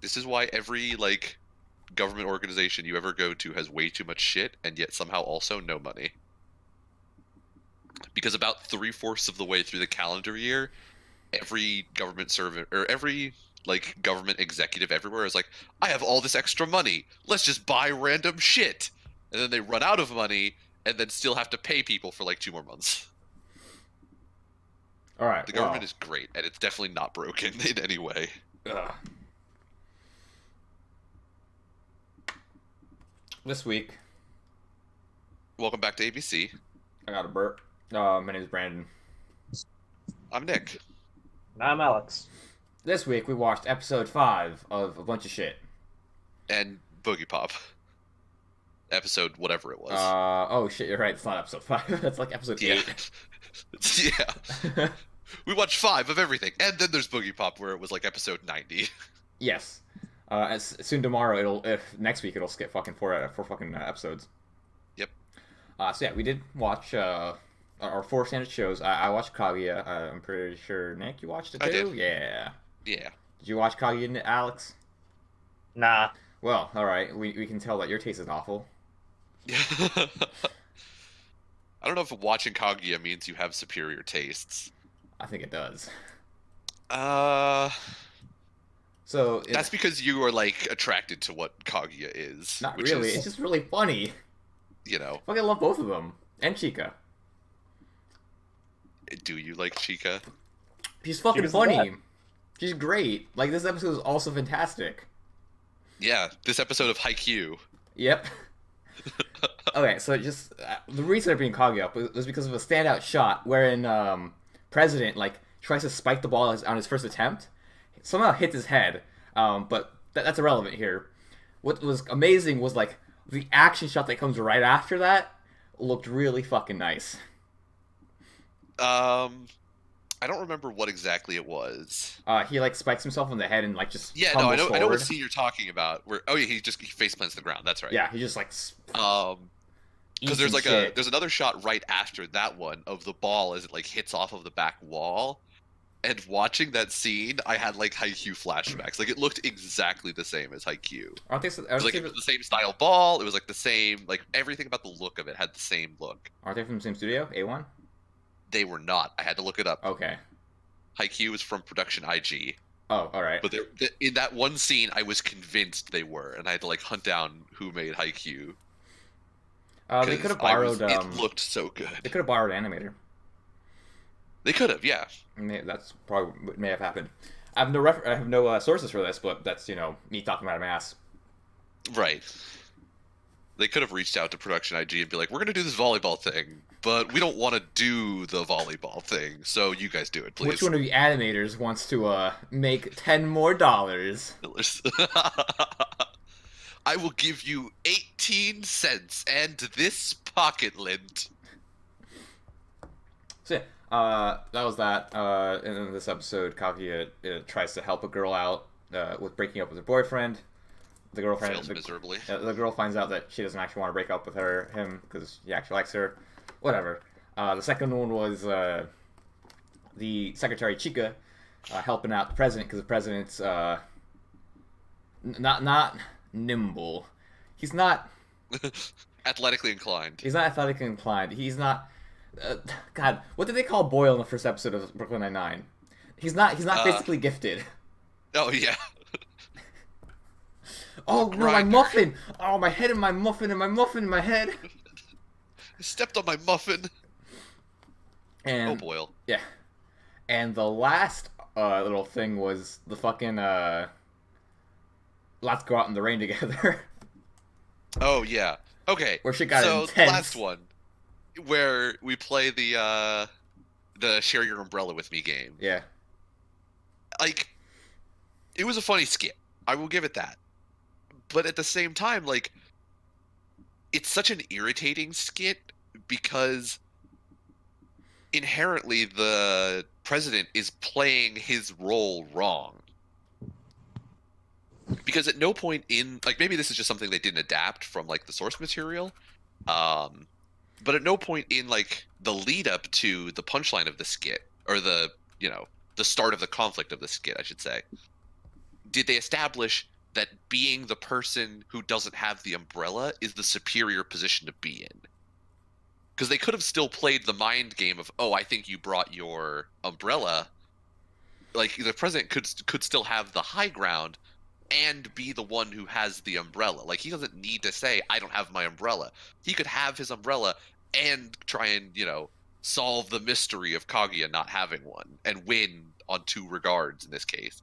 This is why every like government organization you ever go to has way too much shit and yet somehow also no money. Because about 3/4 of the way through the calendar year, every government servant or every like government executive everywhere is like, I have all this extra money. Let's just buy random shit. And then they run out of money and then still have to pay people for like 2 more months. All right. The Well, government is great and it's definitely not broken in any way. ugh. This week Welcome back to ABC. I got a burp. My name is Brandon. I'm Nick. I'm Alex. This week we watched episode 5 of a bunch of shit. And Boogie Pop. Episode whatever it was. Oh shit, you're right. It's not episode 5. That's like episode yeah. 8. Yeah. We watched 5 of everything. And then there's Boogie Pop where it was like episode 90. Yes. As soon tomorrow, next week it'll skip fucking four fucking episodes. Yep. So yeah, we did watch our 4 standard shows. I watched Kaguya. I'm pretty sure Nick, you watched it too. I did. Yeah. Yeah. Did you watch Kaguya, Alex? Nah. Well, all right. We can tell that your taste is awful. I don't know if watching Kaguya means you have superior tastes. I think it does. So So that's because you are like attracted to what Kaguya is. not which really. Is, It's just really funny. you know, Fucking love both of them and Chica. do you like Chica? She's fucking was funny. bad. She's great. Like this episode is also fantastic. Yeah, this episode of Haikyuu. Yep. Okay, so just the reason they're being Kaguya was because of a standout shot wherein President like tries to spike the ball on his first attempt, somehow hits his head. But that's irrelevant here. What was amazing was like the action shot that comes right after that looked really fucking nice. I don't remember what exactly it was. He like spikes himself on the head and like just Yeah, no, I tumbles know what forward. scene you're talking about. Where he face plants the ground. That's right. Yeah, he just like Because eats there's some like shit. there's another shot right after that one of the ball as it like hits off of the back wall. And watching that scene, I had like Haikyuu flashbacks. Like it looked exactly the same as Haikyuu. Aren't they? It was like it was the same style ball. It was like the same, like everything about the look of it had the same look. Aren't they from the same studio? A1. They were not. I had to look it up. Okay. Haikyuu was from Production IG, Oh, all right. but in that one scene, I was convinced they were, and I had to like hunt down who made Haikyuu. They could have 'Cause borrowed. It looked so They good. could have borrowed Animator. They could have, yeah. That's probably what may have happened. I have no sources for this, but that's me talking out of my ass. Right. They could have reached out to Production IG and be like, "We're gonna do this volleyball thing, but we don't want to do the volleyball thing, so you guys do it, please." Which one of the animators wants to make $10 more? I will give you 18 cents and this pocket lint. So yeah, that was that. And in this episode, Kaguya tries to help a girl out with breaking up with her boyfriend. The girlfriend Fails miserably. The girl finds out that she doesn't actually want to break up with him because he actually likes her. Whatever. The second one was the secretary Chica helping out the president because the president's not nimble. He's not Athletically inclined. athletically inclined. He's not. God, what did they call Boyle in the first episode of Brooklyn Nine-Nine? He's not physically gifted. Oh, yeah. Oh no, my Grinder. muffin! Oh, my head and my muffin and my muffin in my head. I stepped on my muffin. And Oh, Boyle. yeah, and the last little thing was the fucking let's go out in the rain together. Oh, yeah. Okay. Where shit got so intense. the last one, where we play the share your umbrella with me game. Yeah, Like, it was a funny skit. I will give it that. But at the same time, like, it's such an irritating skit because inherently the president is playing his role wrong. Because at no point in, like, maybe this is just something they didn't adapt from, like, the source material, but at no point in, like, the lead up to the punchline of the skit, or the start of the conflict of the skit, I should say, did they establish that being the person who doesn't have the umbrella is the superior position to be in. Because they could have still played the mind game of, oh, I think you brought your umbrella. Like, the president could still have the high ground and be the one who has the umbrella. Like, he doesn't need to say, I don't have my umbrella. He could have his umbrella and try and, solve the mystery of Kaguya not having one and win on 2 regards in this case.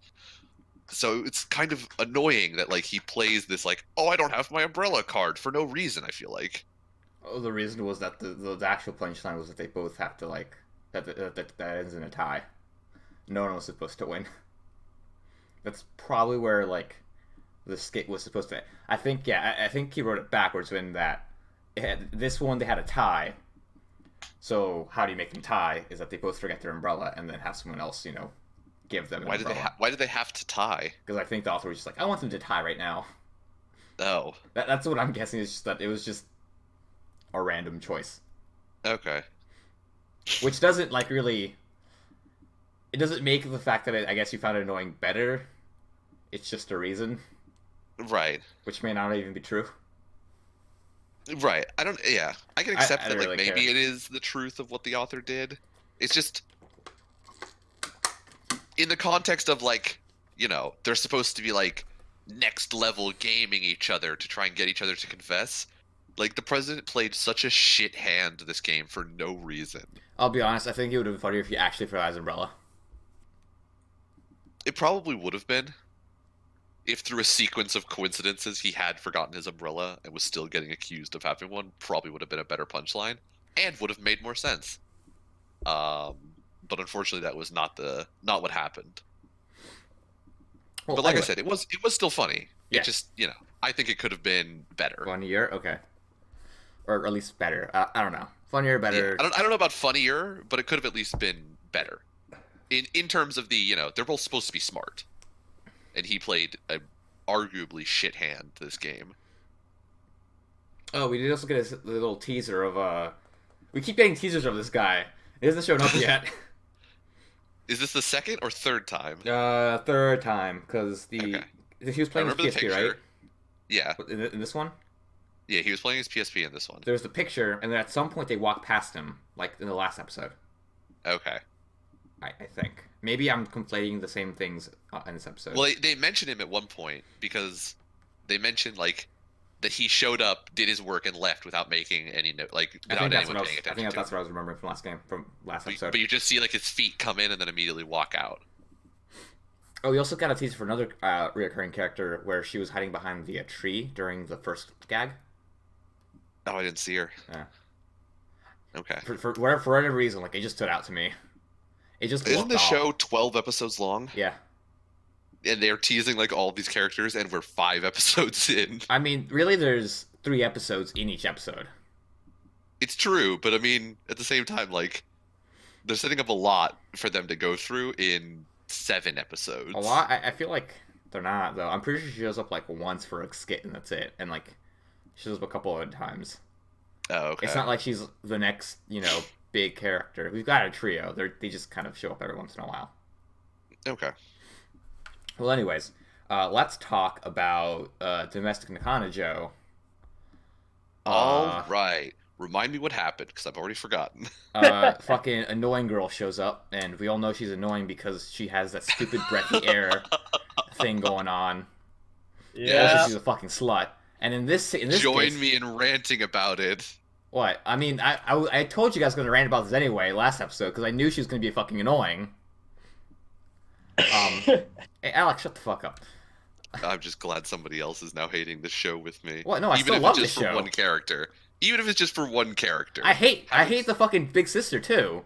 So it's kind of annoying that, like, he plays this, like, oh, I don't have my umbrella card for no reason, I feel like. Oh, the reason was that the actual punchline was that they both have to, like, that ends in a tie. No one was supposed to win. That's probably where, like, the skit was supposed to. I think he wrote it backwards when that this one they had a tie. So how do you make them tie? Is that they both forget their umbrella and then have someone else, give them an umbrella. Why did they have to tie? Because I think the author was just like, I want them to tie right now. Oh. That's what I'm guessing. Is just that it was just a random choice. Okay. Which doesn't, like, really. It doesn't make the fact that I guess you found it annoying better. It's just a reason. Right. Which may not even be true. Right. I can accept I that, don't like, really maybe care. it is the truth of what the author did. It's just in the context of, like, they're supposed to be, like, next level gaming each other to try and get each other to confess. Like, the president played such a shit hand this game for no reason. I'll be honest, I think it would have been funnier if he actually forgot his umbrella. It probably would have been if through a sequence of coincidences he had forgotten his umbrella and was still getting accused of having one. Probably would have been a better punchline and would have made more sense. But unfortunately that was not what happened. Well, But like anyway. I said, it was still funny. Yeah. It just, I think it could have been better. Funnier? Okay. Or at least better. I don't know. Funnier, better. Yeah, I don't know about funnier, but it could have at least been better. In terms of the, they're both supposed to be smart. And he played a arguably shit hand this game. Oh, we did also get a little teaser of we keep getting teasers of this guy. He hasn't shown up yet. Is this the second or third time? Third time, because he was I playing his remember the PSP, picture. right? Yeah. In this one? Yeah, he was playing his PSP in this one. There was the picture, and then at some point they walked past him, like in the last episode. Okay. I think. Maybe I'm conflating the same things in this episode. Well, they mentioned him at one point because they mentioned, like, that he showed up, did his work, and left without making any note, like, without anyone paying attention. I think to that's him. what I was remembering from last episode. But you just see, like, his feet come in and then immediately walk out. Oh, we also got a teaser for another reoccurring character where she was hiding behind the tree during the first gag. Oh, I didn't see her. Yeah. Okay. For whatever reason, like, it just stood out to me. It just Isn't looked the off. show 12 episodes long? Yeah. And they're teasing, like, all these characters, and we're 5 episodes in. I mean, really, there's 3 episodes in each episode. It's true, but I mean, at the same time, like, they're setting up a lot for them to go through in 7 episodes. A lot? I feel like they're not, though. I'm pretty sure she shows up, like, once for a skit, and that's it. And, like, she shows up a couple of times. Oh, okay. It's not like she's the next, big character. We've got a trio. They just kind of show up every once in a while. Okay. Well, anyways, let's talk about Domestic Nakana Joe. All right. Remind me what happened, because I've already forgotten. Fucking annoying girl shows up, and we all know she's annoying because she has that stupid breathy air thing going on. Yeah. Also, she's a fucking slut. And in this Join case, me in ranting about it. What? I mean, I told you guys going to rant about this anyway last episode because I knew she was going to be fucking annoying. Hey, Alex, shut the fuck up. I'm just glad somebody else is now hating the show with me. What? No, I Even still if love it's the just show. for one character. Even if it's just for one character. I hate the fucking big sister too.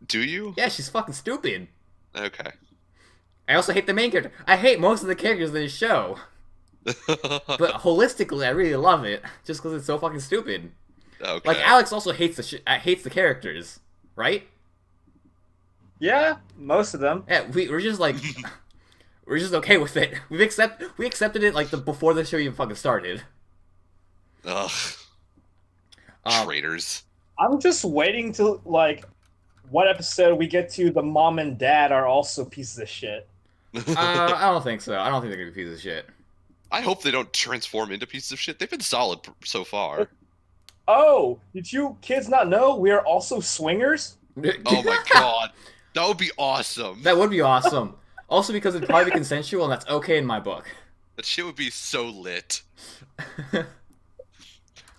Do you? Yeah, she's fucking stupid. Okay. I also hate the main character. I hate most of the characters in this show. But holistically, I really love it just because it's so fucking stupid. Okay. Like Alex also hates the characters, right? Yeah, most of them. Yeah, we're just like we're just okay with it. We accepted it like before the show even fucking started. Ugh. Traitors. I'm just waiting to, like, what episode we get to the mom and dad are also pieces of shit. I don't think so. I don't think they're gonna be pieces of shit. I hope they don't transform into pieces of shit. They've been solid so far. Oh, did you kids not know we are also swingers? Oh my god. That would be awesome. That would be awesome. Also because it'd probably be consensual, and that's okay in my book. That shit would be so lit.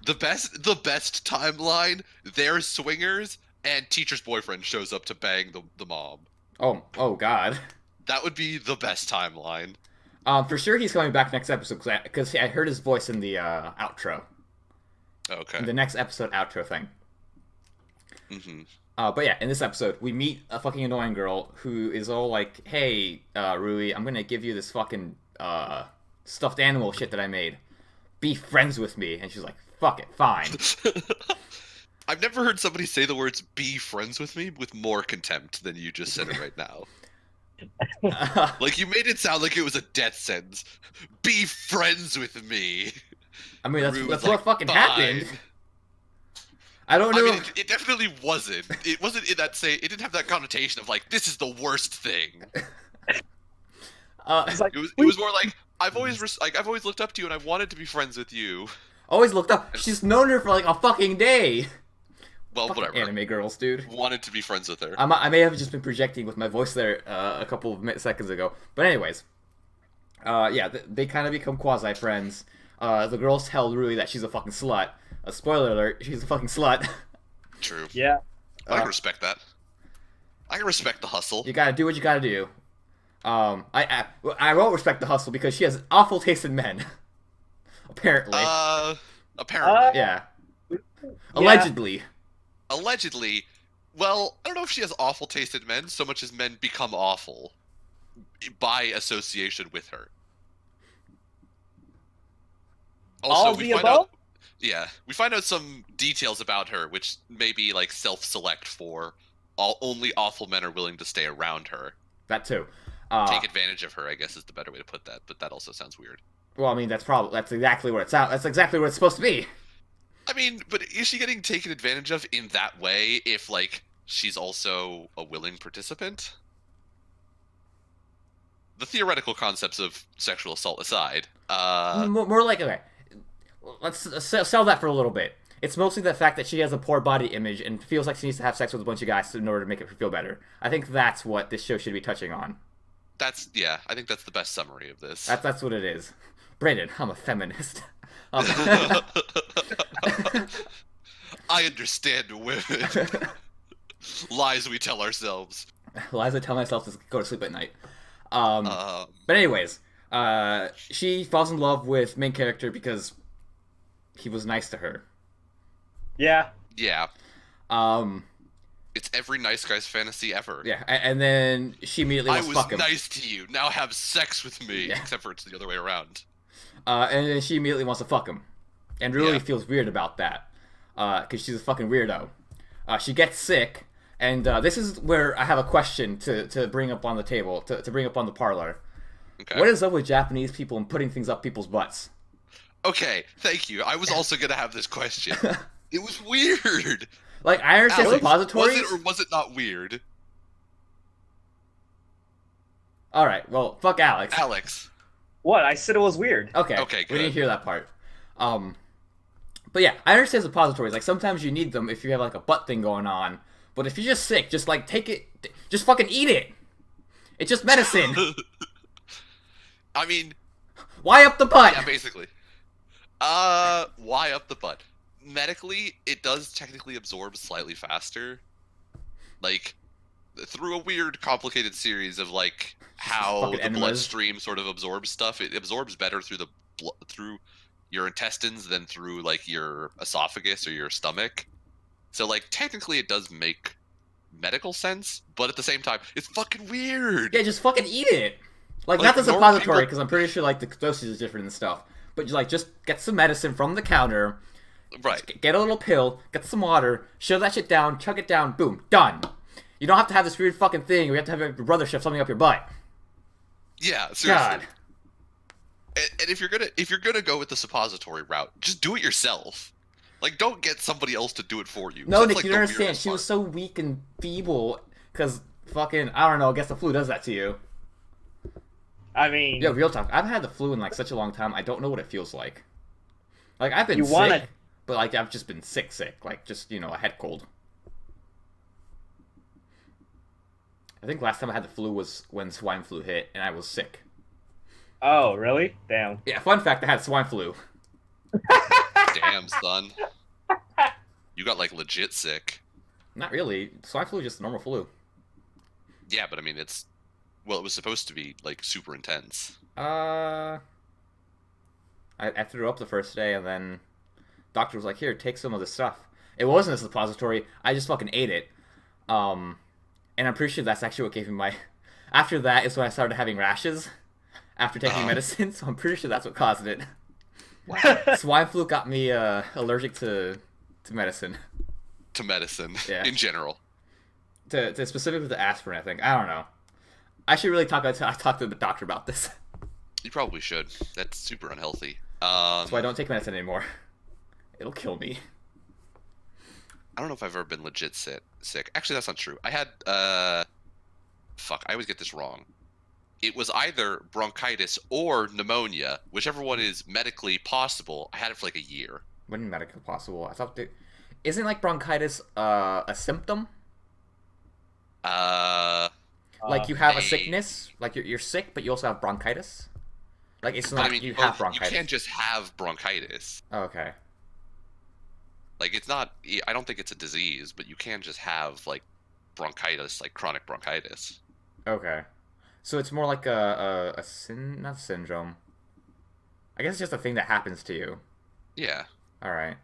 The best timeline, they're swingers, and teacher's boyfriend shows up to bang the mom. Oh God. That would be the best timeline. For sure he's coming back next episode because I heard his voice in the outro. Okay. In the next episode outro thing. Mm-hmm. But yeah, in this episode, we meet a fucking annoying girl who is all like, "Hey, Rui, I'm gonna give you this fucking stuffed animal shit that I made. Be friends with me." And she's like, "Fuck it, fine." I've never heard somebody say the words "be friends with me" with more contempt than you just said it right now. Like, you made it sound like it was a death sentence. Be friends with me. I mean, that's Rue what was like, fucking "Fine." happened. I don't I know. mean, it definitely wasn't. It wasn't in that it didn't have that connotation of like, this is the worst thing. It's like, It was more like, I've always looked up to you and I wanted to be friends with you. Always looked up. She's known her for like a fucking day. Well, Fucking whatever. anime girls, dude. Wanted to be friends with her. I may have just been projecting with my voice there a couple of seconds ago. But anyways, yeah, they kind of become quasi friends. The girls tell Rui that she's a fucking slut. A spoiler alert: she's a fucking slut. True. yeah. I can respect that. I can respect the hustle. You gotta do what you gotta do. I won't respect the hustle because she has awful taste in men. Apparently, Apparently. yeah. Allegedly. Allegedly. Well, I don't know if she has awful taste in men so much as men become awful by association with her. All of we the find above? out. Yeah, we find out some details about her, which maybe like self-select for only awful men are willing to stay around her. That too. Take advantage of her, I guess, is the better way to put that. But that also sounds weird. Well, I mean, that's exactly what that's exactly what it's supposed to be. I mean, but is she getting taken advantage of in that way if, like, she's also a willing participant? The theoretical concepts of sexual assault aside, More like, okay, let's sell that for a little bit. It's mostly the fact that she has a poor body image and feels like she needs to have sex with a bunch of guys in order to make it feel better. I think that's what this show should be touching on. yeah, I think that's the best summary of this. That's what it is. Brandon, I'm a feminist. I understand women. Lies we tell ourselves. Lies I tell myself to go to sleep at night. Um, But anyways, she falls in love with main character because he was nice to her. Yeah. yeah, Um, it's every nice guy's fantasy ever. yeah, and then she immediately I wants to was fuck him. nice to you. Now have sex with me. Yeah. Except for it's the other way around. And then she immediately wants to fuck him. And really Yeah. feels weird about that. Because she's a fucking weirdo. She gets sick, and this is where I have a question to bring up on the table, to bring up on the parlor. Okay. What is up with Japanese people and putting things up people's butts? Okay, thank you. I was also gonna have this question. It was weird. Like, I understand Alex, suppositories. was it or was it not weird? Alright, well, fuck Alex. Alex. What? I said it was weird. Okay, Okay, we didn't good. hear that part. But yeah, I understand suppositories. Like, sometimes you need them if you have, like, a butt thing going on. But if you're just sick, just, like, take it. Just fucking eat it. It's just medicine. I mean, Why up the butt? yeah, basically. Why up the butt? Medically, it does technically absorb slightly faster. Like, through a weird, complicated series of, like, how Fucking the enemas. bloodstream sort of absorbs stuff. It absorbs better through through your intestines than through, like, your esophagus or your stomach. So, like, technically it does make medical sense, but at the same time, it's fucking weird. Yeah, just fucking eat it. Like, Like, not the normal suppository, people- because I'm pretty sure, like, the dosage is different and stuff. But, like, just get some medicine from the counter, Right. get a little pill, get some water, shove that shit down, chug it down, boom, done. You don't have to have this weird fucking thing where you have to have your brother shove something up your butt. Yeah, seriously. God. And if you're gonna go with the suppository route, just do it yourself. Like, don't get somebody else to do it for you. No, That's, Nick, like, you the don't understand. weirdest She was part. so weak and feeble, because fucking, I don't know, I guess the flu does that to you. I mean, Yeah, real talk. I've had the flu in like such a long time. I don't know what it feels like. Like I've been You sick, wanna- but like I've just been sick. Like just a head cold. I think last time I had the flu was when swine flu hit, and I was sick. oh, really? Damn. Yeah, fun fact: I had swine flu. Damn, son. You got like legit sick. Not really. Swine flu is just normal flu. Yeah, but I mean, it was supposed to be like super intense. I threw up the first day, and then doctor was like, "Here, take some of this stuff." It wasn't a suppository. I just fucking ate it. And I'm pretty sure that's actually what gave me my. After that is when I started having rashes. After taking medicine, so I'm pretty sure that's what caused it. Swine flu got me allergic to medicine. To medicine, Yeah. in general. To specifically to aspirin, I think. I don't know. I should really talk to the doctor about this. You probably should. That's super unhealthy. That's why I don't take medicine anymore. It'll kill me. I don't know if I've ever been legit sick. Actually, that's not true. I had fuck, I always get this wrong. It was either bronchitis or pneumonia, whichever one is medically possible. I had it for like a year. When medically possible, I thought isn't like bronchitis a symptom? Like you have a sickness, like you're sick, but you also have bronchitis. Like it's but not I mean, you have bronchitis. You can't just have bronchitis. Oh, okay. Like it's not. I don't think it's a disease, but you can just have like bronchitis, like chronic bronchitis. Okay. So it's more like not syndrome. I guess it's just a thing that happens to you. Yeah. All right.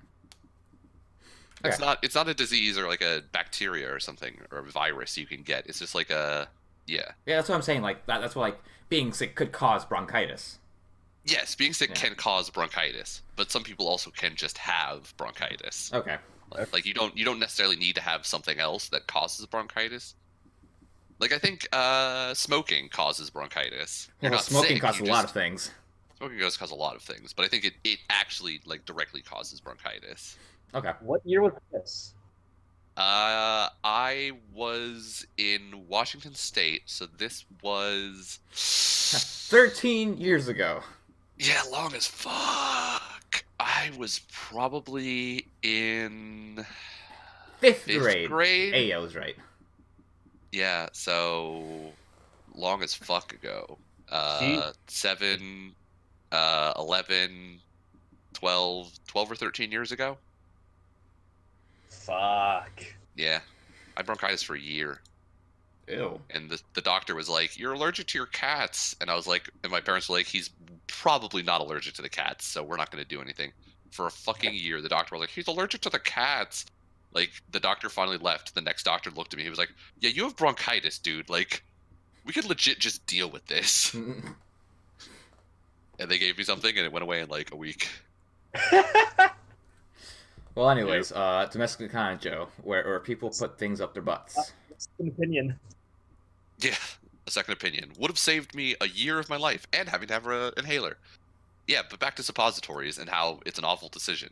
It's not. It's not a disease or like a bacteria or something or a virus you can get. It's just like a. Yeah. Yeah, that's what I'm saying. Like that's what like being sick could cause bronchitis. Yes, being sick Yeah. can cause bronchitis, but some people also can just have bronchitis. Okay. Like you don't necessarily need to have something else that causes bronchitis. Like I think smoking causes bronchitis. You're Well, not smoking sick, causes you a lot just- of things. Smoking does cause a lot of things, but I think it actually like directly causes bronchitis. Okay. What year was this? I was in Washington State, so this was 13 years ago. yeah, long as fuck. I was probably in Fifth fifth grade. grade. Hey, I was right. Yeah, so long as fuck ago. Gee. 7, 11, 12 or 13 years ago. Fuck. Yeah. I had bronchitis for a year. Ew. And the doctor was like, "You're allergic to your cats." And I was like, and my parents were like, "He's probably not allergic to the cats, so we're not going to do anything." For a fucking year, the doctor was like, "He's allergic to the cats." Like, the doctor finally left. The next doctor looked at me. He was like, "Yeah, you have bronchitis, dude. Like, we could legit just deal with this." And they gave me something, and it went away in like a week. Well, anyways, domestic kind of Joe, where people put things up their butts. That's an opinion. Yeah, a second opinion would have saved me a year of my life and having to have an inhaler. Yeah, but back to suppositories and how it's an awful decision.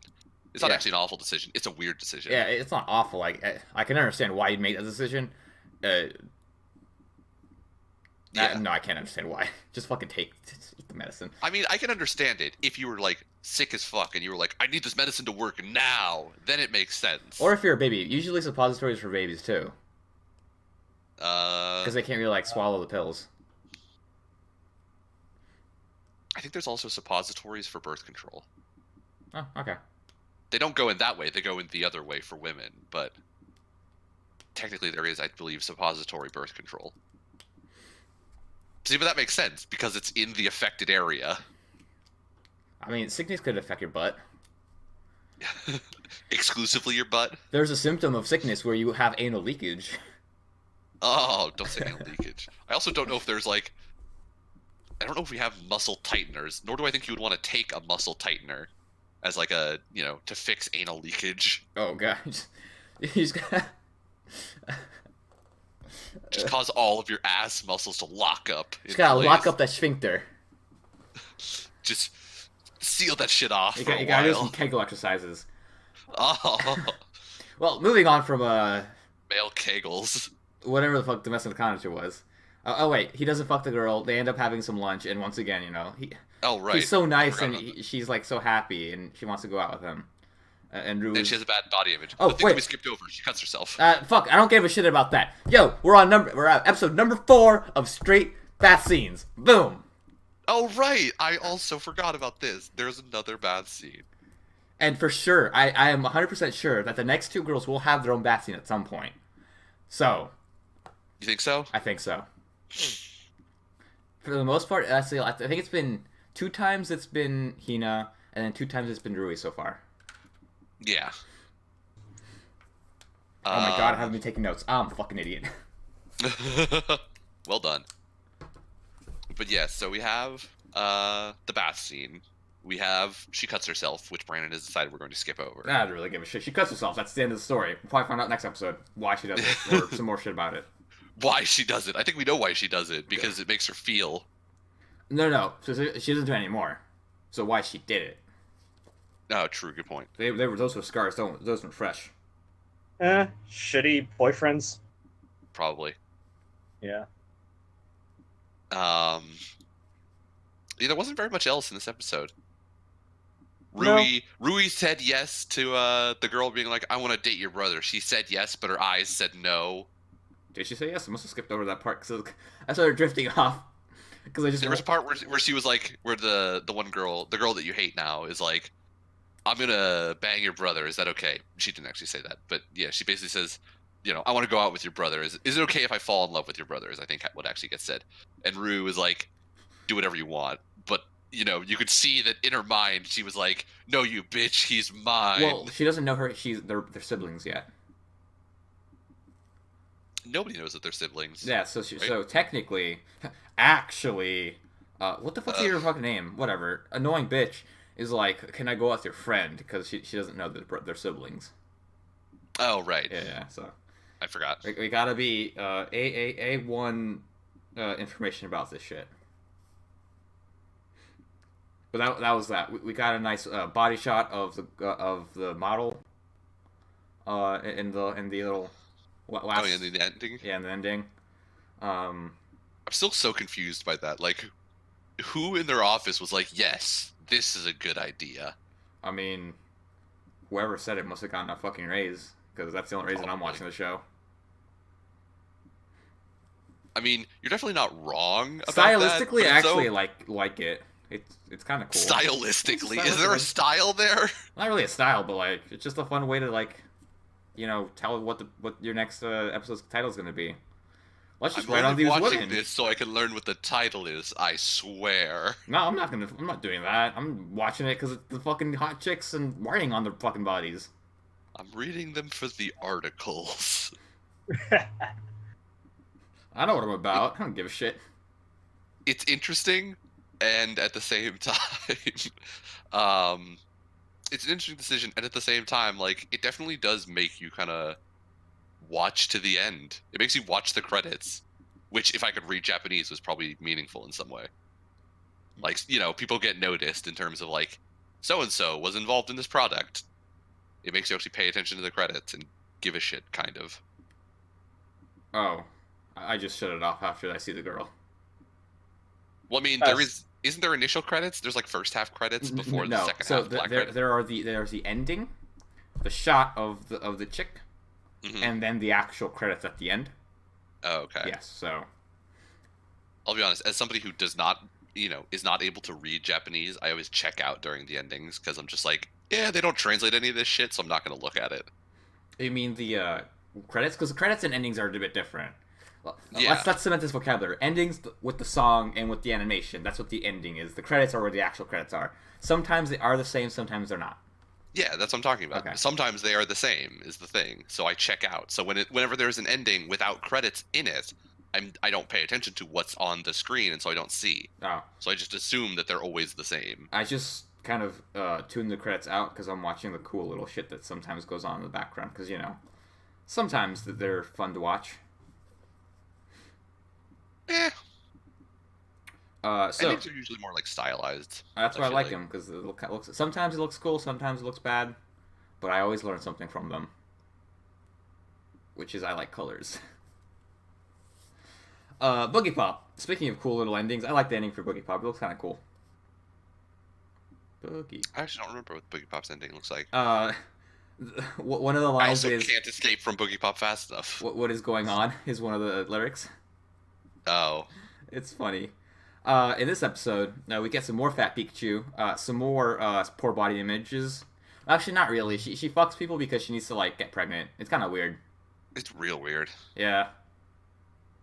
It's not Yeah. actually an awful decision. It's a weird decision. Yeah, it's not awful. Like I can understand why you made that decision. Yeah. No, I can't understand why. Just fucking just eat the medicine. I mean, I can understand it if you were like sick as fuck and you were like, "I need this medicine to work now." Then it makes sense. Or if you're a baby, usually suppositories for babies too, uh, because they can't really like swallow the pills. I think there's also suppositories for birth control. Oh, okay. They don't go in that way. They go in the other way for women, but technically there is, I believe, suppository birth control. See, but that makes sense because it's in the affected area. I mean, sickness could affect your butt. Exclusively your butt. There's a symptom of sickness where you have anal leakage. Oh, don't say anal leakage. I also don't know if there's like, I don't know if we have muscle tighteners, nor do I think you would want to take a muscle tightener as like a, to fix anal leakage. Oh god, you just got. Just cause all of your ass muscles to lock up. Just gotta lock up that sphincter. Just seal that shit off You for gotta, a you gotta do while. some Kegel exercises. Oh, Well, moving on from male kegels. whatever the fuck domestic conjure was. Oh wait, he doesn't fuck the girl. They end up having some lunch, and once again, Oh right. he's so I nice, forgot and about that. she's like so happy, and she wants to go out with him. And Rue And is she has a bad body image. Oh, The thing wait. that we skipped over, she cuts herself. fuck. I don't give a shit about that. Yo, we're at episode number 4 of Straight Bath Scenes. Boom. Oh right, I also forgot about this. There's another bad scene. And for sure, I am 100% sure that the next 2 girls will have their own bath scene at some point. So, You think so? I think so. For the most part, actually, I think it's been 2 times it's been Hina, and then 2 times it's been Rui so far. Yeah. Oh my god, I haven't been taking notes. I'm a fucking idiot. Well done. But yes, so we have the bath scene. We have she cuts herself, which Brandon has decided we're going to skip over. I don't really give a shit. She cuts herself. That's the end of the story. We'll probably find out next episode why she does it, or some more shit about it. Why she does it? I think we know why she does it because it makes her feel. No. So she doesn't do it anymore. So why she did it? Oh, true. Good point. They were those were scars. Those were fresh. Shitty boyfriends. Probably. Yeah. Yeah, there wasn't very much else in this episode. No. Rui said yes to the girl being like, "I want to date your brother." She said yes, but her eyes said no. Did she say yes? I must have skipped over that part because I started drifting off. Because I just There was a part where she was like, where the one girl, the girl that you hate now, is like, "I'm gonna bang your brother. Is that okay?" She didn't actually say that, but yeah, she basically says, "I want to go out with your brother. Is it okay if I fall in love with your brother?" Is I think what actually gets said. And Rue is like, "Do whatever you want," but you could see that in her mind she was like, "No, you bitch, he's mine." Well, she doesn't know they're siblings yet. Nobody knows that they're siblings. Yeah. Right? So technically, actually, what the fuck's your fucking name? Whatever. Annoying bitch is like, can I go out with your friend? Because she doesn't know that they're siblings. Oh right. Yeah. So I forgot. we gotta be A1 information about this shit. But that was that. We got a nice body shot of the model. In the little last. Oh yeah, the ending. Yeah, in the ending. I'm still so confused by that. Like, who in their office was like, "Yes, this is a good idea"? I mean, whoever said it must have gotten a fucking raise because that's the only reason I'm Probably. watching the show. I mean, you're definitely not wrong about Stylistically, that. I actually like it. It's kind of cool. Stylistically, is there a style there? Not really a style, but like it's just a fun way to tell what your next episode's title is gonna be. Let's just I'm write on only these watching women. this so I can learn what the title is. I swear. No, I'm not doing that. I'm watching it because it's the fucking hot chicks and whining on their fucking bodies. I'm reading them for the articles. I know what I'm about. I don't give a shit. It's interesting, and at the same time, it's an interesting decision, and at the same time, like, it definitely does make you kind of watch to the end. It makes you watch the credits, which, if I could read Japanese, was probably meaningful in some way. Like, people get noticed in terms of, like, so-and-so was involved in this product. It makes you actually pay attention to the credits and give a shit, kind of. Oh, I just shut it off after I see the girl. Well, I mean, isn't there initial credits? There's, like, first half credits before the second half black credits. There's the ending, the shot of the chick, Mhm. and then the actual credits at the end. Oh, okay. Yes, so I'll be honest, as somebody who does not, is not able to read Japanese, I always check out during the endings because I'm just like, yeah, they don't translate any of this shit, so I'm not going to look at it. you mean the credits? Because the credits and endings are a bit different. Yeah. Let's cement this vocabulary. Endings with the song and with the animation. That's what the ending is. The credits are where the actual credits are. Sometimes they are the same, sometimes they're not. Yeah, that's what I'm talking about. Okay. Sometimes they are the same, is the thing. So I check out. So whenever there's an ending without credits in it, I don't pay attention to what's on the screen, and so I don't see. Oh, So I just assume that they're always the same. I just kind of tune the credits out because I'm watching the cool little shit that sometimes goes on in the background. Because sometimes they're fun to watch. Eh, So endings are usually more like stylized. that's why I feel like them because sometimes it looks cool, sometimes it looks bad, but I always learn something from them. Which is I like colors. Boogie Pop. Speaking of cool little endings, I like the ending for Boogie Pop. It looks kind of cool. Boogie. I actually don't remember what Boogie Pop's ending looks like. One of the I lines also is can't escape from Boogie Pop fast enough. what is going on is one of the lyrics. Oh. It's funny. In this episode, we get some more Fat Pikachu, some more poor body images. Actually, not really. She fucks people because she needs to like get pregnant. It's kind of weird. It's real weird. Yeah.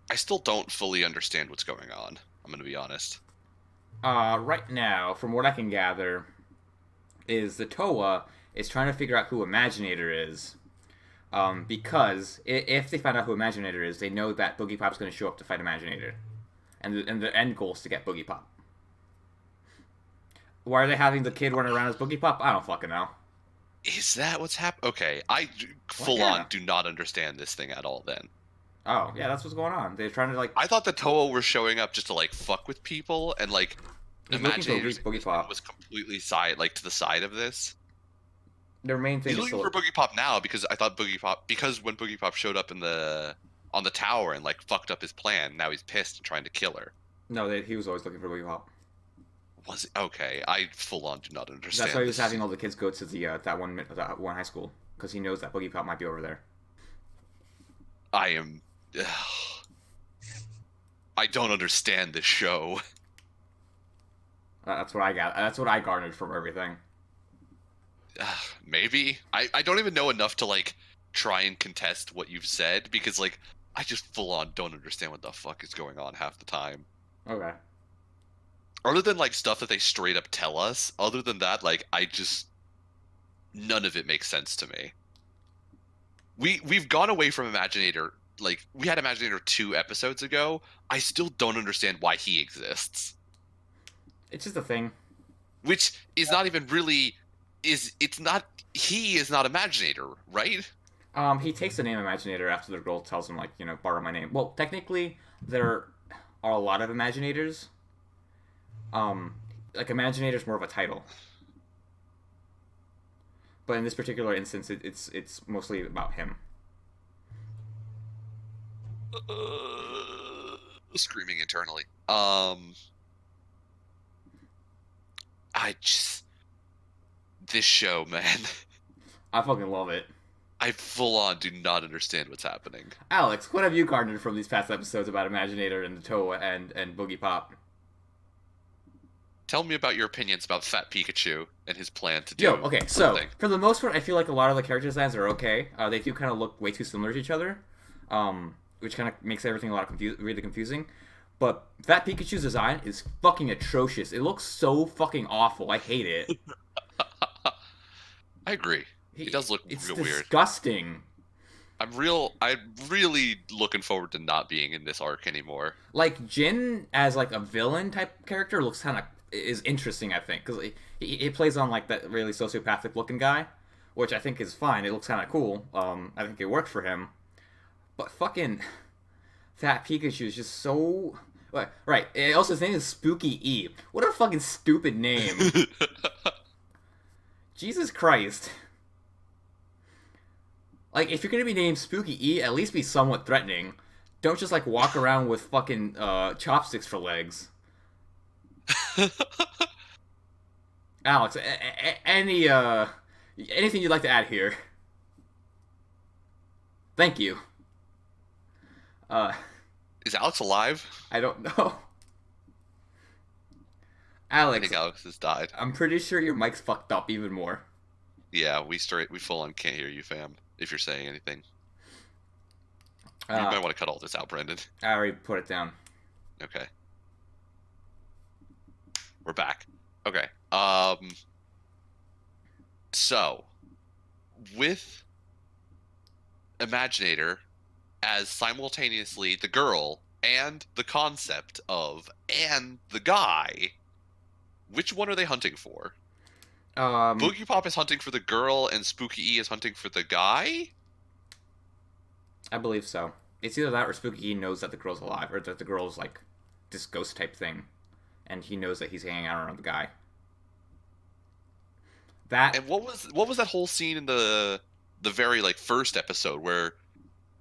I still don't fully understand what's going on. I'm gonna be honest. Right now, from what I can gather, is the Toa is trying to figure out who Imaginator is. Because if they find out who Imaginator is, they know that Boogie Pop's going to show up to fight Imaginator. And the end goal is to get Boogie Pop. Why are they having the kid run around as Boogie Pop? I don't fucking know. Is that what's happening? Okay, I full on do not understand this thing at all. Then Oh, yeah, that's what's going on. They're trying to, like... I thought the Toa were showing up just to like fuck with people, and like He's looking for Imaginator's Boogie Pop. was completely to the side of this. Their main thing He's is looking for Boogie Pop now because I thought Boogie Pop, because when Boogie Pop showed up on the tower and like fucked up his plan, now he's pissed and trying to kill her. No, he was always looking for Boogie Pop. Was it? Okay, I full on do not understand. That's why he was this. having all the kids go to the that one high school, because he knows that Boogie Pop might be over there. I am. I don't understand this show. That's what I got. That's what I garnered from everything. Maybe I don't even know enough to like try and contest what you've said because like I just full on don't understand what the fuck is going on half the time. Okay. Other than like stuff that they straight up tell us, other than that, like I just none of it makes sense to me. We've gone away from Imaginator. Like we had Imaginator 2 episodes ago. I still don't understand why he exists. It's just a thing. Which is not even really he is not Imaginator, right? He takes the name Imaginator after the girl tells him, like, you know, borrow my name. Well, technically, there are a lot of Imaginators. Like, Imaginator's more of a title. But in this particular instance, it's mostly about him. Screaming internally. This show, man. I fucking love it. I full on do not understand what's happening. Alex, what have you garnered from these past episodes about Imaginator and the Toa and Boogie Pop? Tell me about your opinions about Fat Pikachu and his plan to do. Yo, okay, so something. for the most part, I feel like a lot of the character designs are okay. They do kind of look way too similar to each other, which kind of makes everything a lot of really confusing. But Fat Pikachu's design is fucking atrocious. It looks so fucking awful. I hate it. I agree. It does look It's real weird. disgusting. I'm really looking forward to not being in this arc anymore. Like Jin as like a villain type character looks kind of is interesting. I think because it plays on like that really sociopathic looking guy, which I think is fine. It looks kind of cool. I think it works for him. But fucking Fat Pikachu is just so. Right. Also, his name is Spooky E. What a fucking stupid name. Jesus Christ. Like, if you're gonna be named Spooky E, at least be somewhat threatening. Don't just, like, walk around with fucking chopsticks for legs. Alex, anything you'd like to add here? Thank you. Is Alex alive? I don't know. I Alex, think Alex has died. I'm pretty sure your mic's fucked up even more. Yeah, we full on can't hear you, fam. If you're saying anything, you Uh, might want to cut all this out, Brendan. I already put it down. Okay, we're back. Okay. So, with Imaginator as simultaneously the girl and the concept of and the guy, which one are they hunting for? Boogie Pop is hunting for the girl and Spooky E is hunting for the guy? I believe so. It's either that or Spooky E knows that the girl's alive, or that the girl's like this ghost type thing, and he knows that he's hanging out around the guy. That And what was that whole scene in the very like first episode where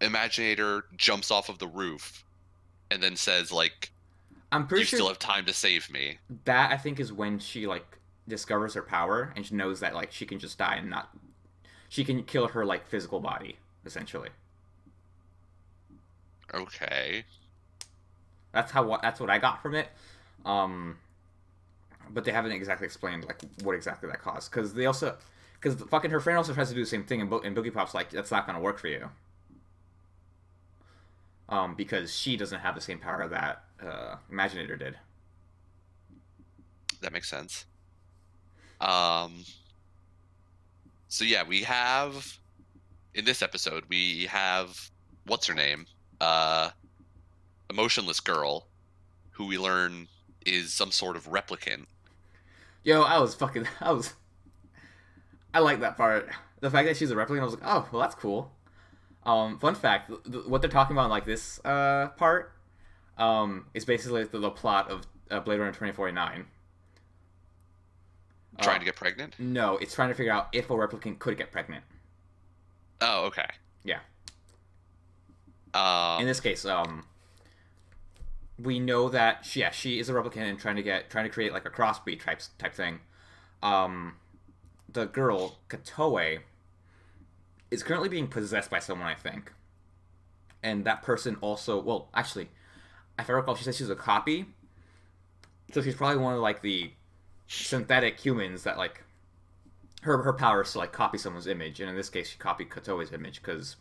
Imaginator jumps off of the roof and then says like, I'm pretty "You sure still have time to save me." that I think is when she like discovers her power and she knows that like she can just die and not she can kill her like physical body essentially. Okay. That's what I got from it. Um, but they haven't exactly explained like what exactly that caused because they also because fucking her friend also tries to do the same thing and Boogie Pop's like that's not gonna work for you. Because she doesn't have the same power that Imaginator did. That makes sense. Um. So yeah, we have in this episode we have what's her name? Emotionless girl, who we learn is some sort of replicant. Yo, I like that part. The fact that she's a replicant, I was like, oh, well, that's cool. Fun fact: what they're talking about in like this part, is basically the plot of Blade Runner 2049. Trying to get pregnant? No, it's trying to figure out if a replicant could get pregnant. Oh, okay. Yeah. Um, In this case, we know that she is a replicant and trying to create like a crossbreed type thing. The girl Katoe is currently being possessed by someone, I think, and that person also. Well, actually, if I recall, she said she's a copy, so she's probably one of like the synthetic humans that like her power is to like copy someone's image, and in this case, she copied Katoe's image because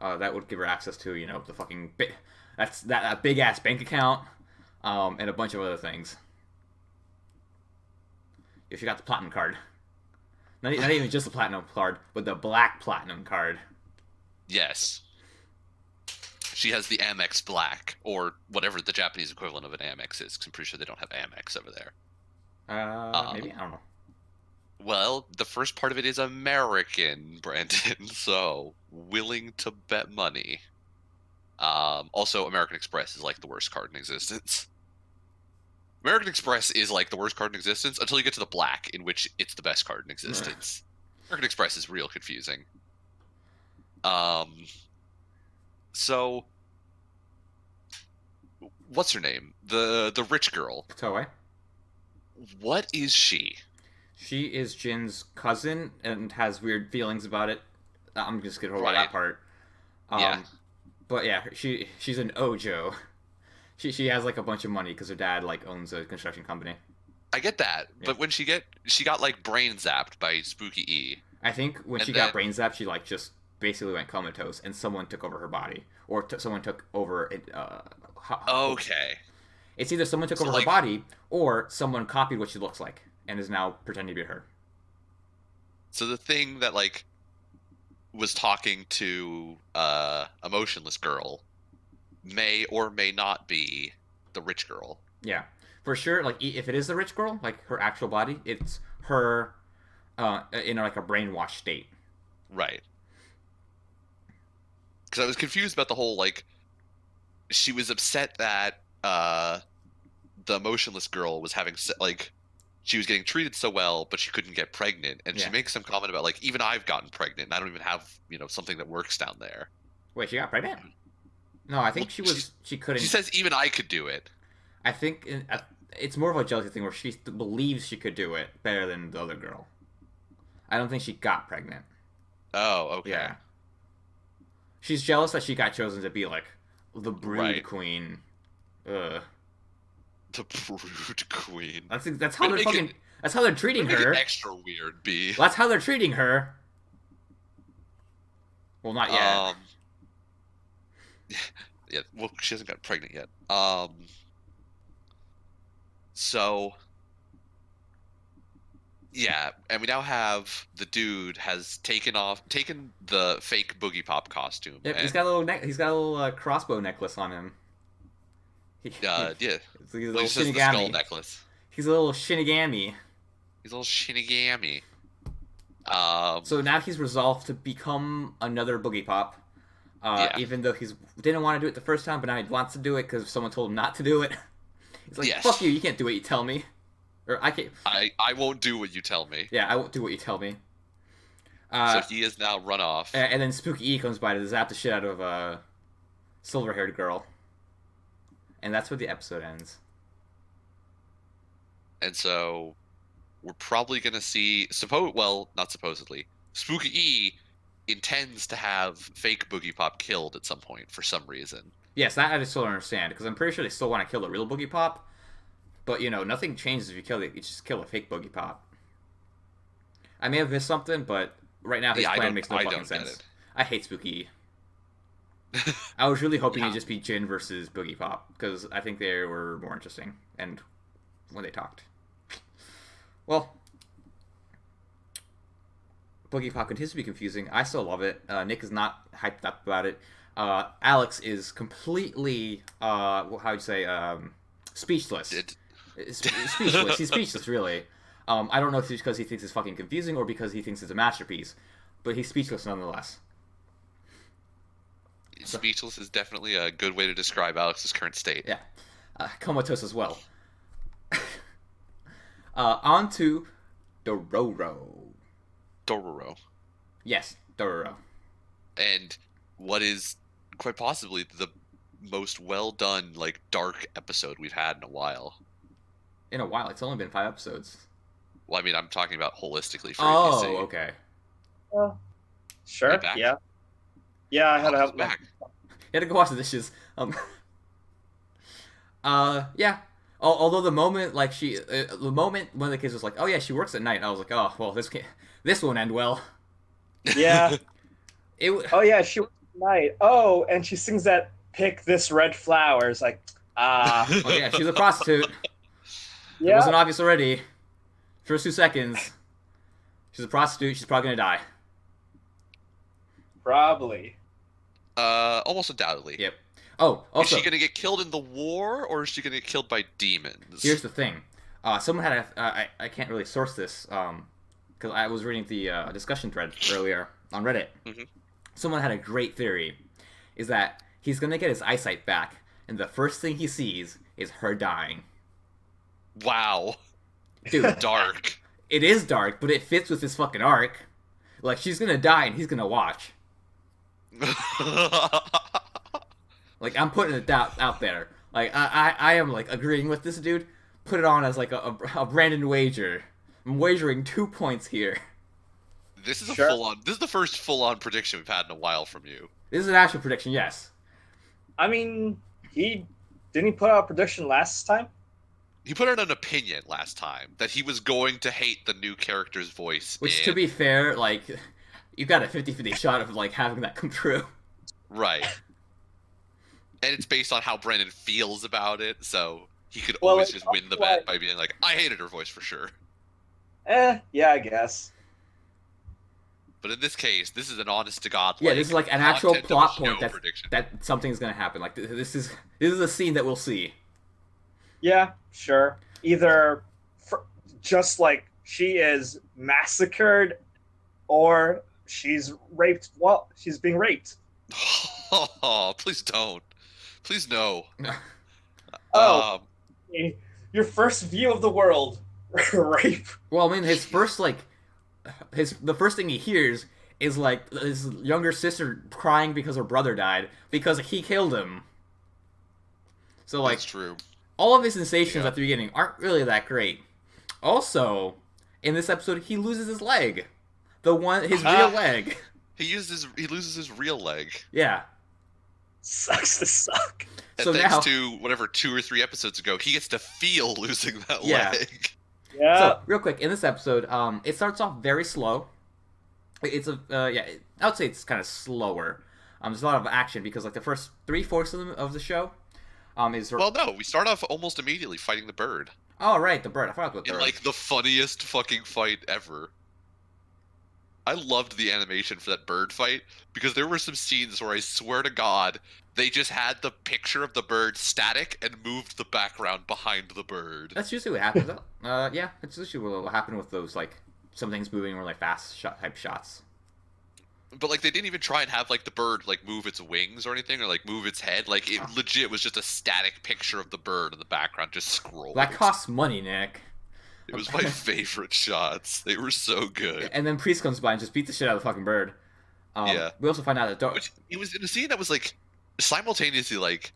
that would give her access to the fucking that big ass bank account, and a bunch of other things. If you got the platinum card, not even just the platinum card, but the black platinum card. yes. She has the Amex Black, or whatever the Japanese equivalent of an Amex is, 'cause I'm pretty sure they don't have Amex over there. Maybe I don't know. Well, the first part of it is American, Brandon, so willing to bet money. Also, American Express is like the worst card in existence. American Express is like the worst card in existence until you get to the black, in which it's the best card in existence. American Express is real confusing. So what's her name? The rich girl. Katoe. What is she? She is Jin's cousin and has weird feelings about it. I'm just gonna hold Right. that part. Yeah. But yeah, she's an Ojo. She has like a bunch of money because her dad like owns a construction company. I get that, Yeah. but when she got like brain zapped by Spooky E. I think when And she then- got brain zapped, she like just basically went comatose, and someone took over her body, or someone took over it. Okay. It's either someone took So, over her like- body, or someone copied what she looks like and is now pretending to be her. So the thing that like was talking to emotionless girl may or may not be the rich girl. Yeah, for sure. Like if it is the rich girl, like her actual body, it's her in like a brainwashed state. Right. Because I was confused about the whole like she was upset that the emotionless girl was having like she was getting treated so well, but she couldn't get pregnant, and she Yeah. makes some comment about like even I've gotten pregnant, and I don't even have something that works down there. Wait, she got pregnant? No, I think Well, she couldn't. She says even I could do it. I think it's more of a jealousy thing where she believes she could do it better than the other girl. I don't think she got pregnant. Oh, okay. Yeah. She's jealous that she got chosen to be like the brood Right. queen. Ugh. The brood queen. That's how Way to they're make fucking. it- That's how they're treating Make her. it extra weird, B. That's how they're treating her. Well, not yet. Yeah, well, she hasn't gotten pregnant yet. So, yeah, and we now have the dude has taken the fake Boogie Pop costume. Yep, and, he's got a little crossbow necklace on him. yeah, He's a well, little he says the skull Shinigami. necklace. He's a little Shinigami. He's a little Shinigami. So now he's resolved to become another Boogie Pop. Yeah. Even though he didn't want to do it the first time, but now he wants to do it because someone told him not to do it. He's like, Yes. "Fuck you! You can't do what you tell me." Or I can't. I won't do what you tell me. Yeah, I won't do what you tell me. So he is now run off. And then Spooky E comes by to zap the shit out of a silver-haired girl. And that's where the episode ends. And so we're probably gonna see not supposedly. Spooky E intends to have fake Boogie Pop killed at some point for some reason. Yes, that I just still don't understand, because I'm pretty sure they still want to kill the real Boogie Pop. But, nothing changes if you kill it. You just kill a fake Boogie Pop. I may have missed something, but right now his plan makes no fucking sense. I hate Spooky. I was really hoping it'd just be Jin versus Boogie Pop, because I think they were more interesting, and when they talked. Well, Boogie Pop continues to be confusing. I still love it. Nick is not hyped up about it. Alex is completely, how would you say, speechless. Speechless. He's speechless, really. I don't know if it's because he thinks it's fucking confusing or because he thinks it's a masterpiece, but he's speechless nonetheless. Speechless is definitely a good way to describe Alex's current state. Yeah. Comatose as well. On to Dororo. Dororo. Yes, Dororo. And what is quite possibly the most well done, like, dark episode we've had in a while. In a while. It's only been 5 episodes. Well, I mean, I'm talking about holistically for Oh, ABC. okay. Sure. Yeah. Yeah, I had to have back. You had to go wash the dishes. Yeah. Although the moment, like, the moment one of the kids was like, "Oh yeah, she works at night," I was like, "Oh well, this won't end well." Yeah. Oh yeah, she works at night. Oh, and she sings that "Pick This Red Flower." It's like, Oh yeah, she's a prostitute. yeah. It wasn't obvious already. First 2 seconds. She's a prostitute. She's probably gonna die. Probably. Almost undoubtedly. Yep. Oh, also, is she gonna get killed in the war, or is she gonna get killed by demons? here's the thing. Someone had I can't really source this because I was reading the discussion thread earlier on Reddit. Mm-hmm. Someone had a great theory, is that he's gonna get his eyesight back, and the first thing he sees is her dying. Wow. Dude, Dark. it is dark, but it fits with his fucking arc. Like, she's gonna die, and he's gonna watch. Like, I'm putting it out there. Like, I am, like, agreeing with this dude. Put it on as, like, a Brandon wager. I'm wagering 2 points here. This is Sure. This is the first full-on prediction we've had in a while from you. This is an actual prediction, yes. I mean, didn't he put out a prediction last time? He put out an opinion last time that he was going to hate the new character's voice. Which, to be fair, like, you got a 50-50 shot of, like, having that come true. Right. And it's based on how Brandon feels about it, so he could Well, always it's just win the also bet by being like, I hated her voice for sure. Yeah, I guess. But in this case, this is an honest-to-God, Yeah, this is, like, an actual content of plot the show point prediction. that something's gonna happen. Like, this is a scene that we'll see. Yeah, sure. Either just like she is massacred, or she's raped. Well, she's being raped. Oh, please don't. Please no. Oh. Your first view of the world, rape. Well, I mean, his first, like, the first thing he hears is, like, his younger sister crying because her brother died because he killed him. So, like, That's true. all of his sensations at the beginning aren't really that great. Also, in this episode, he loses his leg. His real leg. He loses his real leg. Yeah. Sucks to suck. And So thanks now- to whatever 2 or 3 episodes ago, he gets to feel losing that Yeah. leg. Yeah. So, real quick, in this episode, it starts off very slow. It's I would say it's kind of slower. There's a lot of action because, like, the first 3/4 of the show, is... Well, no, we start off almost immediately fighting the bird. Oh, right, the bird. I forgot about the In, bird. like, the funniest fucking fight ever. I loved the animation for that bird fight because there were some scenes where I swear to God, they just had the picture of the bird static and moved the background behind the bird. That's usually what happens. Yeah, that's usually what will happen with those, like, some things moving or, like, fast shot type shots. But, like, they didn't even try and have, like, the bird, like, move its wings or anything, or, like, move its head. Like, it legit was just a static picture of the bird in the background just scrolling. That costs money, Nick. It was my favorite shots. They were so good. And then Priest comes by and just beats the shit out of the fucking bird. Yeah. We also find out that Which, it was in a scene that was, like, simultaneously, like,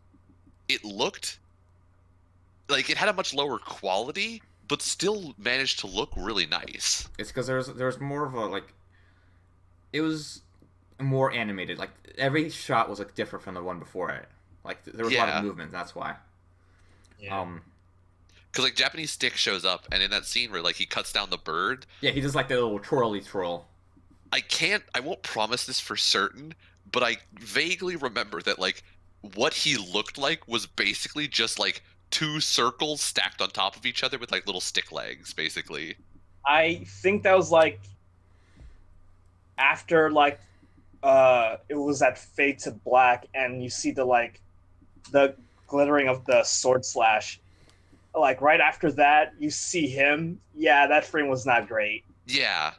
it looked like it had a much lower quality, but still managed to look really nice. It's because there's more of a like it was more animated. Like every shot was like different from the one before it. Like there was a lot Yeah. of movement. That's why. Yeah. Because like Japanese Stick shows up, and in that scene where like he cuts down the bird, Yeah, he does like the little twirly twirl. I won't promise this for certain, but I vaguely remember that like what he looked like was basically just like two circles stacked on top of each other with like little stick legs, basically. I think that was like after like it was at fade to black and you see the glittering of the sword slash. Like right after that, you see him. Yeah, that frame was not great. Yeah,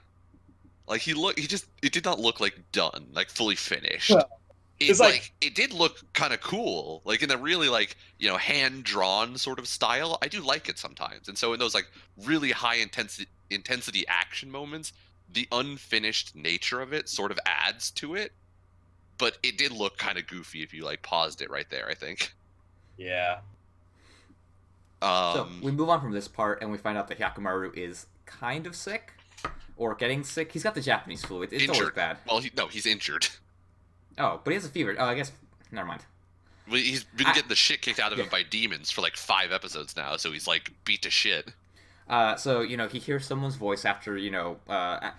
like it did not look like done, like fully finished. Well, It it's like, like- it did look kind of cool, like in a really like hand drawn sort of style. I do like it sometimes, and so in those like really high intensity action moments, the unfinished nature of it sort of adds to it. But it did look kind of goofy if you like paused it right there, I think. Yeah. So we move on from this part and we find out that Hyakkimaru is kind of sick or getting sick. He's got the Japanese flu. It's always Injured. bad. Well, no, he's injured. Oh, but he has a fever. Oh, I guess. Never mind. Well, he's been getting the shit kicked out of him by demons for like 5 episodes now, so he's like beat to shit. So he hears someone's voice after the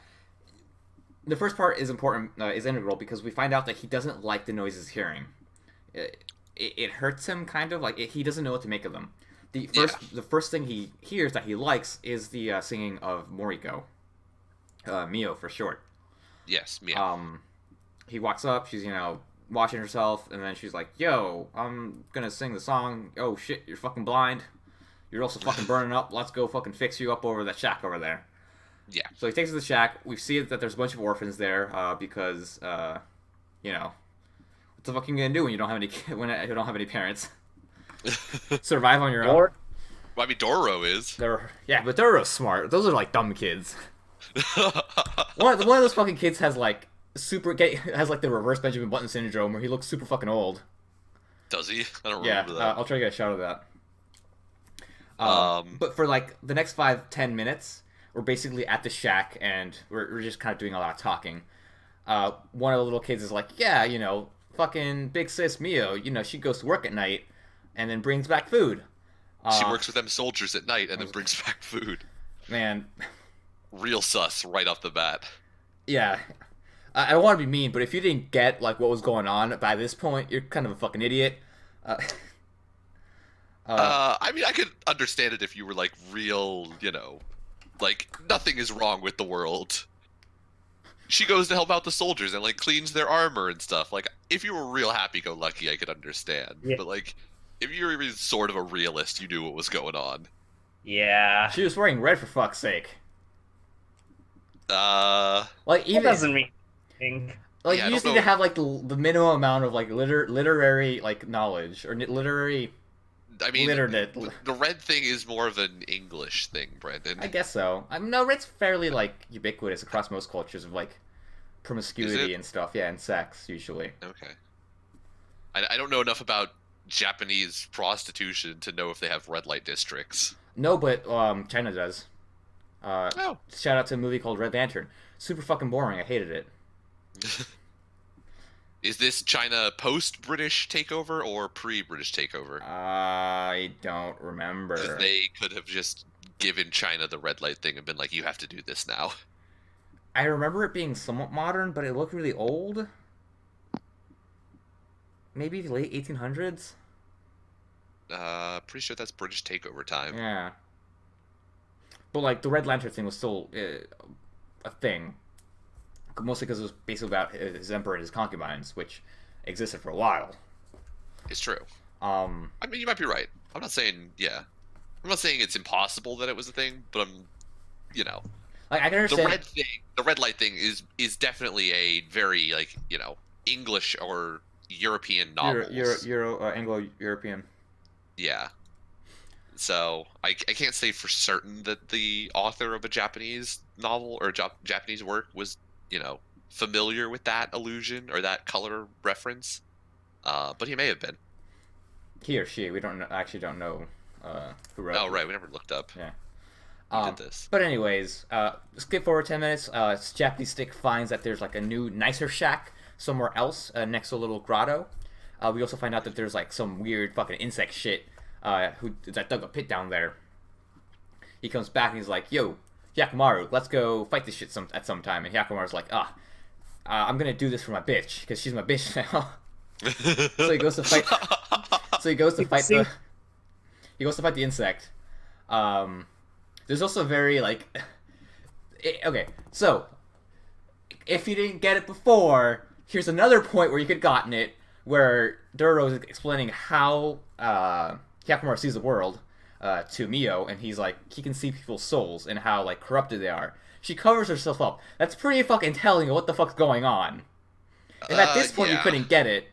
first part is important, is integral because we find out that he doesn't like the noises he's hearing. It hurts him kind of like he doesn't know what to make of them. The first thing he hears that he likes is the singing of Moriko, Mio for short. Yes, yeah. He walks up, she's washing herself, and then she's like, "Yo, I'm gonna sing the song. Oh shit, you're fucking blind. You're also fucking burning up. Let's go fucking fix you up over that shack over there." Yeah. So he takes her to the shack. We see that there's a bunch of orphans there because what the fuck are you gonna do when you don't have any you don't have any parents? Survive on your own. Or Well, I mean, Doro is. But they're smart. Those are like dumb kids. One of those fucking kids has like has like the reverse Benjamin Button syndrome where he looks super fucking old. Does he? I don't Yeah, remember that. I'll try to get a shot of that. Um, But for like the next 5-10 minutes, we're basically at the shack and we're just kind of doing a lot of talking. One of the little kids is like, "Yeah, fucking big sis Mio, she goes to work at night and then brings back food." She works with them soldiers at night and then brings back food. Man, Real sus right off the bat. yeah. I don't want to be mean, but if you didn't get like what was going on by this point, you're kind of a fucking idiot. I mean, I could understand it if you were like real, like nothing is wrong with the world. She goes to help out the soldiers and like cleans their armor and stuff. Like, if you were real happy-go-lucky, I could understand. Yeah. But like, if you were even sort of a realist, you knew what was going on. yeah, She was wearing red for fuck's sake. Uh, Like that even doesn't mean anything. like Yeah, I you just don't need to know. have like the minimum amount of like literary like knowledge or literary I mean, literate. the red thing is more of an English thing, Brandon. I guess so. No, red's fairly like ubiquitous across most cultures of like Is promiscuity it? and stuff. Yeah, and sex usually. Okay. I don't know enough about Japanese prostitution to know if they have red light districts. No, but China does. Oh. Shout out to a movie called Red Lantern. Super fucking boring. I hated it. Is this China post-British takeover or pre-British takeover? I don't remember. 'Cause they could have just given China the red light thing and been like, you have to do this now. I remember it being somewhat modern, but it looked really old. Maybe the late 1800s. Pretty sure that's British takeover time. Yeah. But like the Red Lantern thing was still a thing, mostly because it was basically about his emperor and his concubines, which existed for a while. It's true. I mean, you might be right. I'm not saying, I'm not saying it's impossible that it was a thing, but like I can the understand. the red light thing is definitely a very like, English or European novels. Anglo-European. Yeah. So I can't say for certain that the author of a Japanese novel or Japanese work was, familiar with that allusion or that color reference. But he may have been. He or she, we don't know, actually don't know. who wrote. Oh right, we never looked up. Yeah. Who did this? But anyways, skip forward 10 minutes. Japanese Stick finds that there's like a new, nicer shack somewhere else next to a little grotto. We also find out that there's like some weird fucking insect shit that dug a pit down there. He comes back and he's like, "Yo, Hyakkimaru, let's go fight this shit at some time." And Hyakkimaru's like, I'm gonna do this for my bitch because she's my bitch now. So he goes to fight. He goes to fight the insect. There's also very like, okay, so if you didn't get it before, here's another point where you could have gotten it, where Dororo is explaining how Hyakkimaru sees the world to Mio, and he's like, he can see people's souls and how like corrupted they are. She covers herself up. That's pretty fucking telling of what the fuck's going on. If at this point you couldn't get it,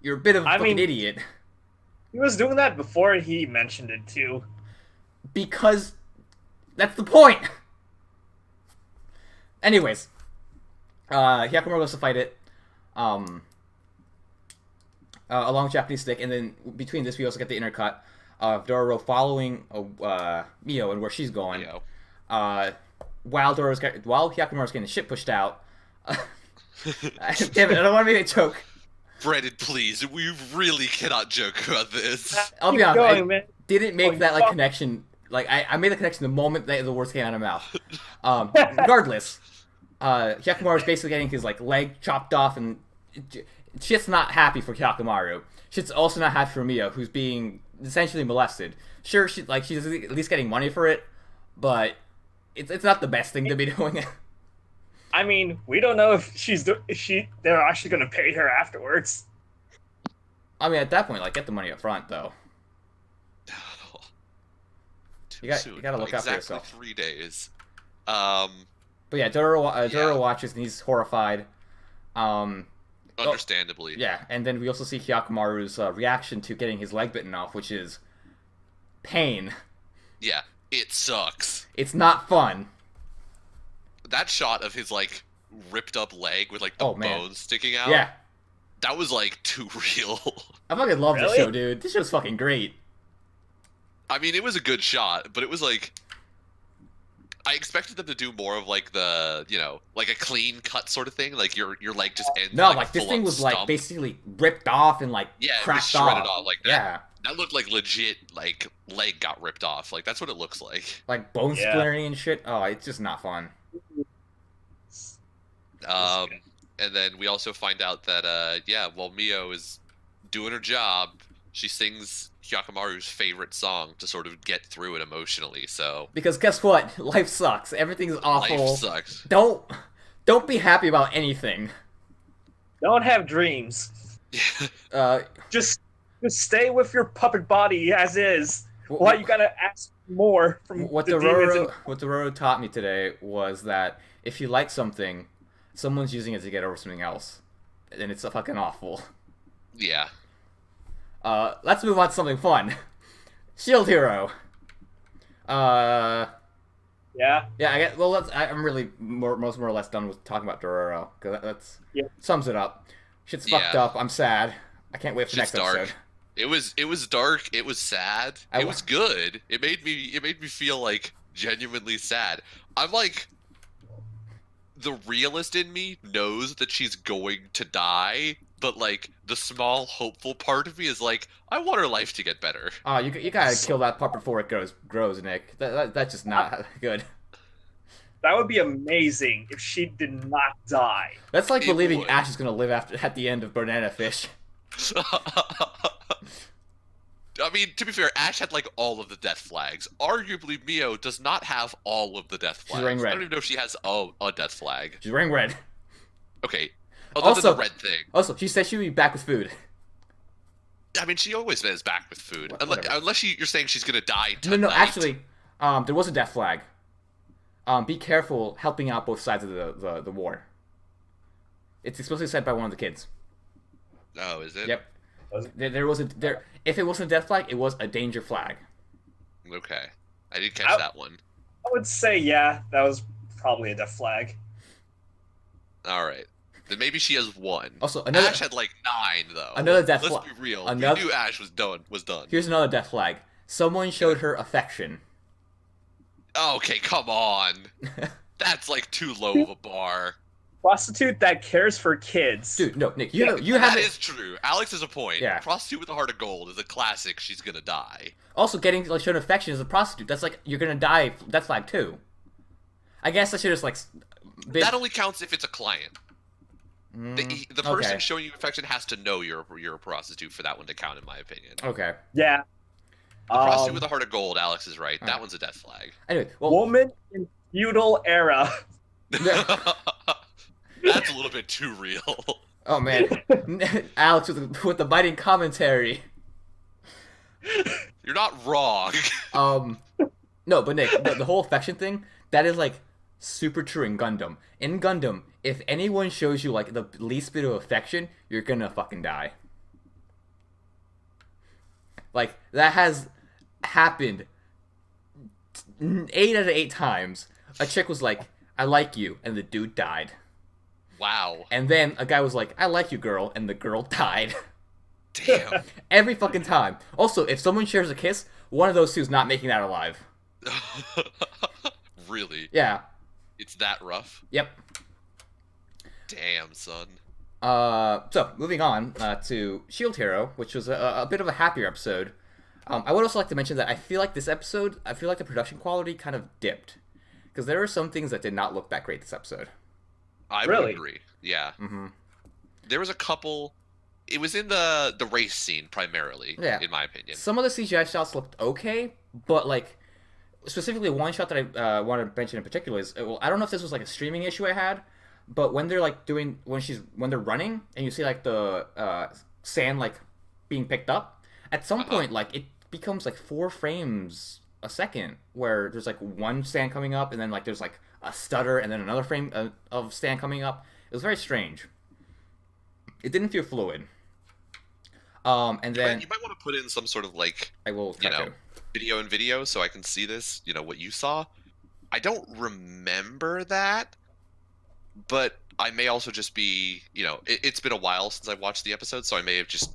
you're a bit of a fucking idiot. He was doing that before he mentioned it too. Because that's the point. Anyways, Hyakkimaru goes to fight it, along with Japanese Stick, and then between this we also get the intercut of Dororo following Mio and where she's going. Mio. While Hyakkimaru's getting the shit pushed out. Damn it! I don't want to make a joke. Brandon, please, we really cannot joke about this. I'll be honest. Man. Didn't make that like connection. Like I made the connection the moment that the words came out of my mouth. Regardless, Hyakkimaru's basically getting his like leg chopped off, and shit's not happy for Hyakkimaru. Shit's also not happy for Mio, who's being essentially molested. Sure, she's at least getting money for it, but it's not the best thing to be doing. I mean, we don't know if they're actually going to pay her afterwards. I mean, at that point, like, get the money up front, though. You gotta look out for yourself. 3 days. But yeah, Dororo watches and he's horrified. Understandably. Yeah, and then we also see Hyakkimaru's reaction to getting his leg bitten off, which is pain. Yeah, it sucks. It's not fun. That shot of his like ripped up leg with like the bones sticking out. Yeah, that was like too real. I fucking love this show, dude. This show's fucking great. I mean, it was a good shot, but it was like I expected them to do more of like the, you know, like a clean cut sort of thing, like your leg just ends. No, like this thing was stump. like basically ripped off and like cracked shredded off like that. Yeah, that looked like legit like leg got ripped off. Like that's what it looks like. Like bone splintering and shit. Oh, it's just not fun. And then we also find out that while Mio is doing her job, she sings Hyakkimaru's favorite song to sort of get through it emotionally. So because guess what, life sucks. Everything's awful. Life sucks. Don't be happy about anything. Don't have dreams. Just stay with your puppet body as is. Why you gotta ask more from what the What Dororo taught me today was that if you like something, someone's using it to get over something else, and it's fucking awful. Yeah. Let's move on to something fun. Shield Hero. Yeah. Yeah. I get. Well, I'm really more or less done with talking about Dororo because that's sums it up. Shit's fucked up. I'm sad. I can't wait for the next episode. It was dark. It was sad. It was good. It made me feel like genuinely sad. I'm like, the realist in me knows that she's going to die, but like the small hopeful part of me is like, I want her life to get better. Oh, you gotta kill that puppet before it grows, Nick. That's just not good. That would be amazing if she did not die. That's like believing Ash is gonna live at the end of Banana Fish. I mean, to be fair, Ash had like all of the death flags. Arguably, Mio does not have all of the death flags. She's wearing red. I don't even know if she has a death flag. She's wearing red. Okay. Other than the red thing. Also, she said she would be back with food. I mean, she always is back with food. Unless you're saying she's gonna die tonight. No, actually, there was a death flag. Be careful helping out both sides of the war. It's explicitly said by one of the kids. Oh, is it? Yep. There was if it wasn't a death flag, it was a danger flag. Okay. I didn't catch that one. I would say, that was probably a death flag. Alright. Then maybe she has one. Also, Ash had like 9, though. Another death flag. Let's be real. We knew Ash was done. Here's another death flag. Someone showed her affection. Okay, come on. That's like too low of a bar. Prostitute that cares for kids. Dude, no, Nick, you That have is true. Alex has a point. Yeah. Prostitute with a heart of gold is a classic. She's gonna die. Also, getting like shown affection as a prostitute. That's like you're gonna die. That's flag too. I guess I should just like. That only counts if it's a client. The person okay. showing you affection has to know you're a prostitute for that one to count, in my opinion. Okay. Yeah. The prostitute with a heart of gold, Alex is right. That Alright. one's a death flag. Anyway, well, Woman in feudal era. That's a little bit too real. oh man, Alex with the biting commentary. You're not wrong. No, but Nick, the whole affection thing, that is like super true in Gundam. In Gundam, if anyone shows you like the least bit of affection, you're gonna fucking die. Like that has happened 8 out of 8 times. A chick was like, "I like you," and the dude died. Wow. And then a guy was like, "I like you, girl," and the girl died. Damn. Every fucking time. Also, if someone shares a kiss, one of those two is not making that alive. Really? Yeah. It's that rough? Yep. Damn, son. So moving on to Shield Hero, which was a bit of a happier episode. I would also like to mention that I feel like this episode, I feel like the production quality kind of dipped, because there were some things that did not look that great this episode. I Really? would agree. Yeah. Mm-hmm. There was a couple. It was in the race scene primarily, Yeah. in my opinion. Some of the CGI shots looked okay, but like specifically one shot that I wanted to mention in particular is, well, I don't know if this was like a streaming issue I had, but when they're like when they're running and you see like the sand like being picked up, at some point like it becomes like 4 frames a second where there's like one sand coming up and then like there's like a stutter and then another frame of sand coming up. It was very strange. It didn't feel fluid. And then You might want to put in some sort of like, I will try to. video and video so I can see this, what you saw. I don't remember that, but I may also just be, it's been a while since I watched the episode, so I may have just,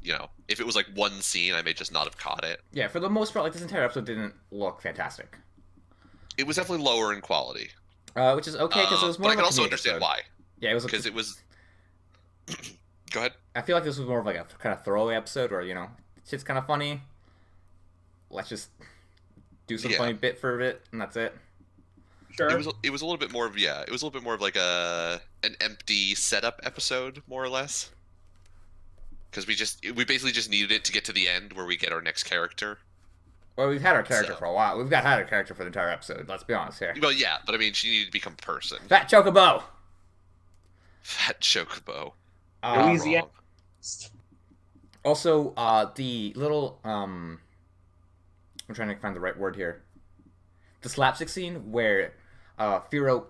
if it was like one scene, I may just not have caught it. Yeah, for the most part, like this entire episode didn't look fantastic. It was definitely lower in quality. Which is okay because it was more. But I of can a also comedic understand episode. why. Yeah, it was Because it was. Go ahead. I feel like this was more of like a kind of throwaway episode where shit's kind of funny. Let's just do some funny bit for a bit, and that's it. Sure. It was a little bit more of it was a little bit more of like an empty setup episode, more or less. Because we basically just needed it to get to the end where we get our next character. Well, we've had our character for a while. We've had our character for the entire episode. Let's be honest here. Well, yeah, but I mean, she needed to become a person. Fat Chocobo. Fat Chocobo. Louisiana. Also, the little I'm trying to find the right word here. The slapstick scene where Firo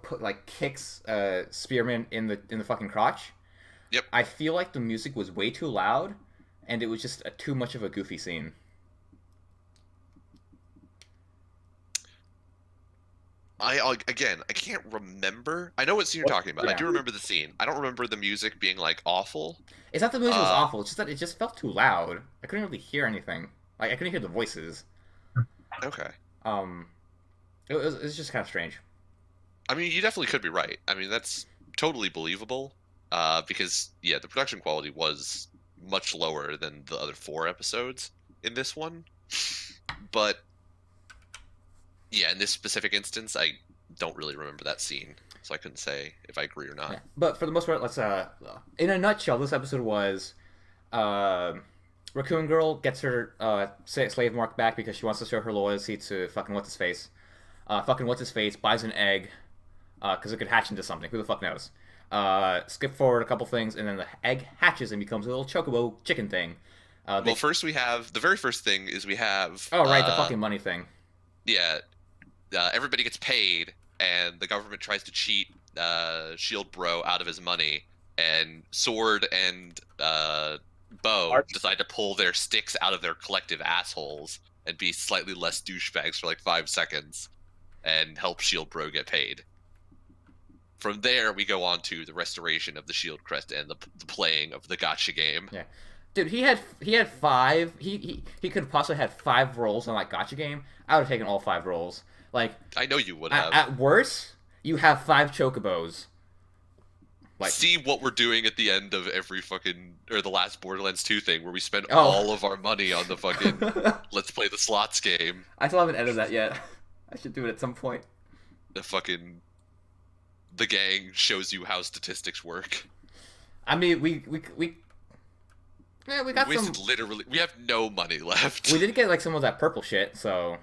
kicks Spearman in the fucking crotch. Yep. I feel like the music was way too loud, and it was just too much of a goofy scene. I can't remember. I know what scene you're talking about. Yeah. I do remember the scene. I don't remember the music being like awful. It's not that the music was awful. It's just that it just felt too loud. I couldn't really hear anything. Like I couldn't hear the voices. Okay. It was just kind of strange. I mean, you definitely could be right. I mean, that's totally believable. Because the production quality was much lower than the other 4 episodes in this one. But yeah, in this specific instance, I don't really remember that scene, so I couldn't say if I agree or not. Yeah. But for the most part, let's in a nutshell, this episode was Raccoon Girl gets her slave mark back because she wants to show her loyalty to fucking what's his face. Fucking what's his face buys an egg because it could hatch into something. Who the fuck knows? Skip forward a couple things, and then the egg hatches and becomes a little chocobo chicken thing. Well, first we have the very first thing is we have. Oh right, the fucking money thing. Yeah. Everybody gets paid, and the government tries to cheat Shield Bro out of his money, and Sword and Bo decide to pull their sticks out of their collective assholes and be slightly less douchebags for like 5 seconds, and help Shield Bro get paid. From there, we go on to the restoration of the Shield Crest and the playing of the gotcha game. Yeah. Dude, he had 5. He could have possibly had 5 rolls in like gotcha game. I would have taken all 5 rolls. Like I know you would at, have. at worst, you have 5 chocobos. Like See what we're doing at the end of every fucking or the last Borderlands 2 thing where we spend Oh. all of our money on the fucking let's play the slots game. I still haven't edited that yet. I should do it at some point. The gang shows you how statistics work. I mean, we got We some. wasted literally. We have no money left. We did get like some of that purple shit, so.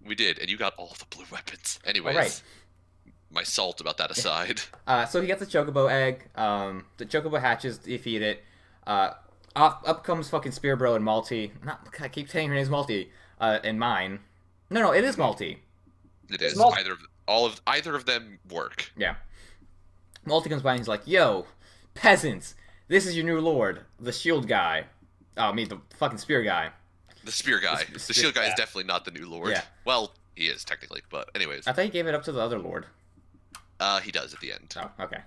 We did, and you got all the blue weapons. Anyways, Alright. my salt about that aside. So he gets a chocobo egg. The chocobo hatches, defeat it. Up comes fucking Spear Bro and Malty. I keep saying her name's Malty. And mine. No, it is Malty. It is Small- either of them work. Yeah. Malty comes by and he's like, "Yo, peasants, this is your new lord, the shield guy. Oh, I mean the fucking spear guy." The spear guy, The the shield guy, is yeah. definitely not the new lord. Yeah. Well, he is technically, but anyways, I thought he gave it up to the other lord. he does at the end. Oh, okay.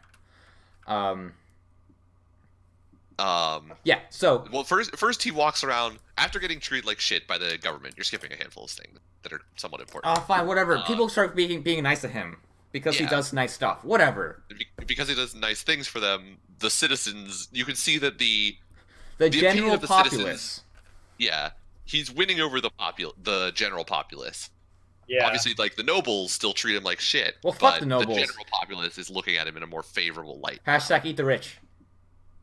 Yeah. So Well, first he walks around after getting treated like shit by the government. You're skipping a handful of things that are somewhat important. fine, whatever. People start being nice to him because he Yeah. does nice stuff. Whatever. Because he does nice things for them, the citizens. You can see that The opinion general of the populace. yeah, he's winning over the general populace. Yeah. Obviously, like the nobles still treat him like shit. Well, fuck but the nobles. The general populace is looking at him in a more favorable light. Hashtag eat the rich.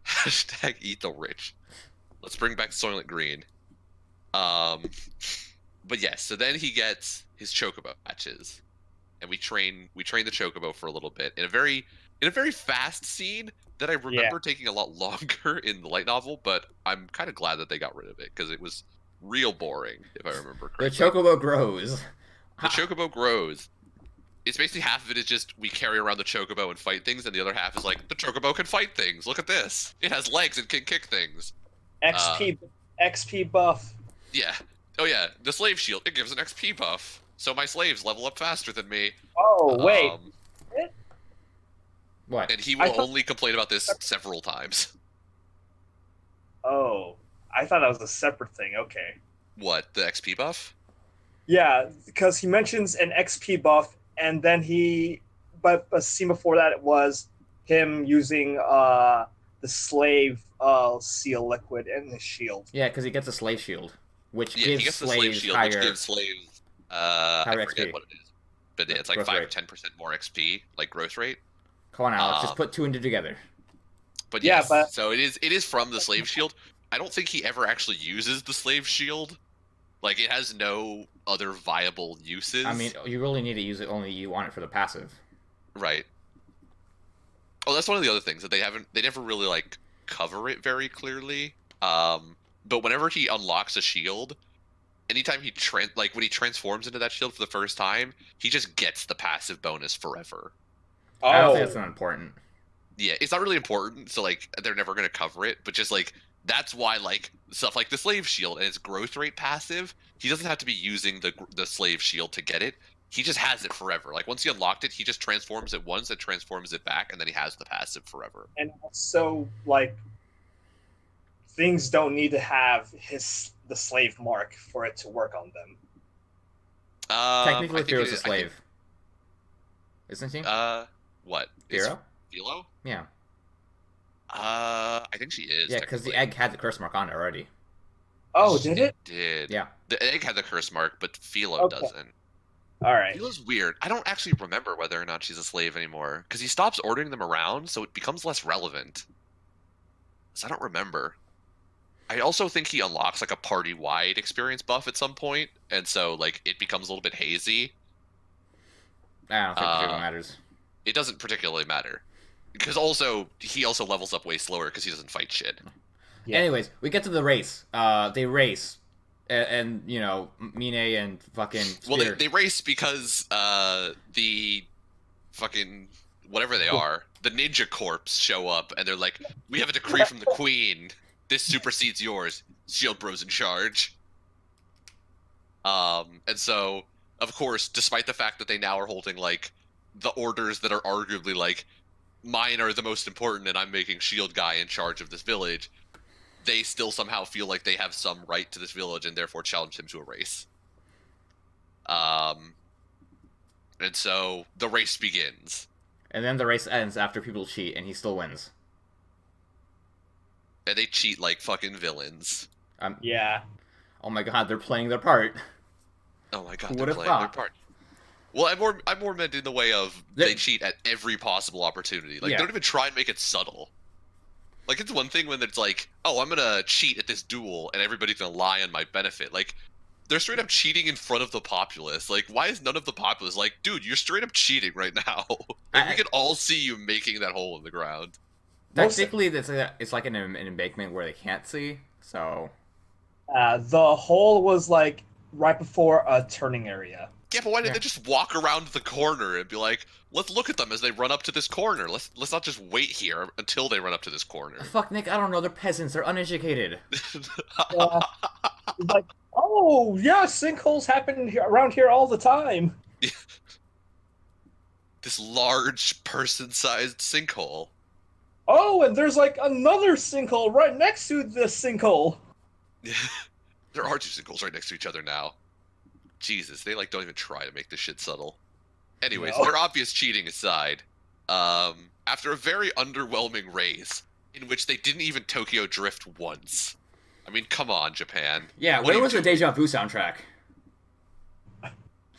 Hashtag eat the rich. Let's bring back Soylent Green. But yes, so then he gets his chocobo patches, and we train the chocobo for a little bit in a very fast scene that I remember taking a lot longer in the light novel. But I'm kind of glad that they got rid of it because it was real boring, if I remember The correctly. chocobo grows. The chocobo grows. It's basically half of it is just we carry around the chocobo and fight things, and the other half is like the chocobo can fight things. Look at this. It has legs and can kick things. XP buff. Yeah. Oh yeah. The slave shield. It gives an XP buff, so my slaves level up faster than me. Oh wait. What? And he I will thought- only complain about this several times. Oh, I thought that was a separate thing. Okay. What? The XP buff? Yeah, because he mentions an XP buff, and then but a scene before that was him using the slave seal liquid in his shield. Yeah, because he gets a slave shield, which Yeah, gives he gets the slave slaves shield, higher. which gives slaves I higher forget XP. what it is. But yeah, it's like Growth 5 or rate. 10% more XP, like growth rate. Come on, Alex, just Um, put 2 and 2 together. But Yeah, yes, but- so it is from the slave shield. I don't think he ever actually uses the slave shield. Like it has no other viable uses. I mean, you really need to use it only you want it for the passive. right. Oh, that's one of the other things that they never really like cover it very clearly. But whenever he unlocks a shield, anytime when he transforms into that shield for the first time, he just gets the passive bonus forever. I don't Oh, think that's not important. Yeah, it's not really important, so like they're never gonna cover it, but just like that's why like stuff like the slave shield and its growth rate passive, he doesn't have to be using the slave shield to get it. He just has it forever. Like once he unlocked it, he just transforms it once and transforms it back, and then he has the passive forever. and also like things don't need to have the slave mark for it to work on them. Technically, I think Thero's it a is- I slave. Isn't he? think- what? Is Thero? Philo? Yeah. I think she is. Yeah, because the technically. egg had the curse mark on it already. Oh, did it? Did. Yeah. The egg had the curse mark, but Philo Okay. doesn't. All right. Philo's weird. I don't actually remember whether or not she's a slave anymore because he stops ordering them around, so it becomes less relevant. So I don't remember. I also think he unlocks like a party-wide experience buff at some point, and so like it becomes a little bit hazy. I don't think it really matters. It doesn't particularly matter because he also levels up way slower because he doesn't fight shit. Yeah. Anyways, we get to the race. They race. And you know, Mine and fucking Well, Spear. they race because the fucking whatever they are, the Ninja Corps show up and they're like, "We have a decree from the Queen. This supersedes yours. Shield Bro's in charge." And so, of course, despite the fact that they now are holding like the orders that are arguably like mine are the most important, and I'm making Shield Guy in charge of this village, they still somehow feel like they have some right to this village and therefore challenge him to a race. And so the race begins. And then the race ends after people cheat, and he still wins. And they cheat like fucking villains. Yeah. Oh my god, they're playing their part. Oh my god, Who they're would've playing their thought? part. Well, I'm more meant in the way of they cheat at every possible opportunity. Like, Yeah. don't even try and make it subtle. Like, it's one thing when it's like, oh, I'm gonna cheat at this duel and everybody's gonna lie on my benefit. Like, they're straight up cheating in front of the populace. Like, why is none of the populace like, dude, you're straight up cheating right now? Like, we can all see you making that hole in the ground. Technically, it's like an embankment where they can't see, so... The hole was like right before a turning area. Yeah, but why didn't Yeah. they just walk around the corner and be like, let's look at them as they run up to this corner. Let's not just wait here until they run up to this corner. Fuck, Nick, I don't know, they're peasants, they're uneducated. Yeah. It's like, oh yeah, sinkholes happen around here all the time. This large person-sized sinkhole. Oh, and there's like another sinkhole right next to this sinkhole. There are two sinkholes right next to each other now. Jesus, they like don't even try to make this shit subtle. Anyways, No. their obvious cheating aside, after a very underwhelming race, in which they didn't even Tokyo Drift once. I mean, come on, Japan. Yeah, What where do you was the do? Deja Vu soundtrack?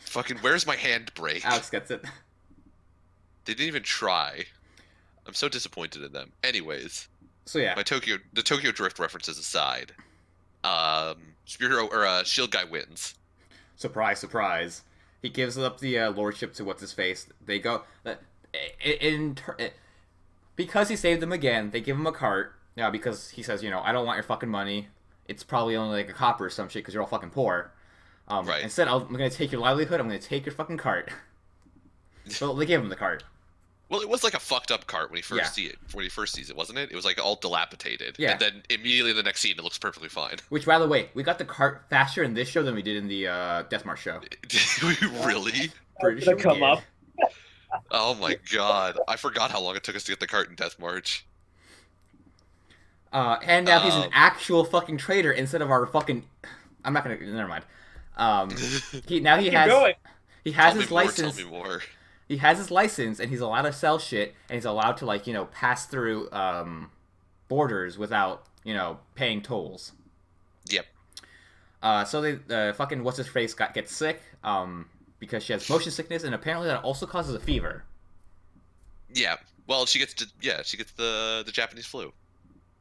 Fucking, where's my handbrake? Alex gets it. They didn't even try. I'm so disappointed in them. Anyways, So yeah, the Tokyo Drift references aside, Spear Hero or Shield Guy wins. surprise, surprise. He gives up the lordship to what's his face. They go because he saved them again. They give him a cart. Yeah, because he says, I don't want your fucking money. It's probably only like a copper or some shit because you're all fucking poor. Right. Instead, I'm gonna take your livelihood. I'm gonna take your fucking cart. So they gave him the cart. Well, it was like a fucked up cart when he first Yeah. see it. When he first sees it, wasn't it? It was like all dilapidated. Yeah. And then immediately in the next scene, it looks perfectly fine. Which, by the way, we got the cart faster in this show than we did in the Death March show. Did we really? Pretty Gonna sure we come did. up. Oh my god! I forgot how long it took us to get the cart in Death March. And now he's an Um, actual fucking traitor instead of our fucking. I'm not gonna. Never mind. He Keep has going. he has Tell his me more, license. Tell me more. He has his license, and he's allowed to sell shit, and he's allowed to pass through borders without paying tolls. Yep. So they fucking what's his face gets sick because she has motion sickness, and apparently that also causes a fever. Yeah. Well, she gets the Japanese flu.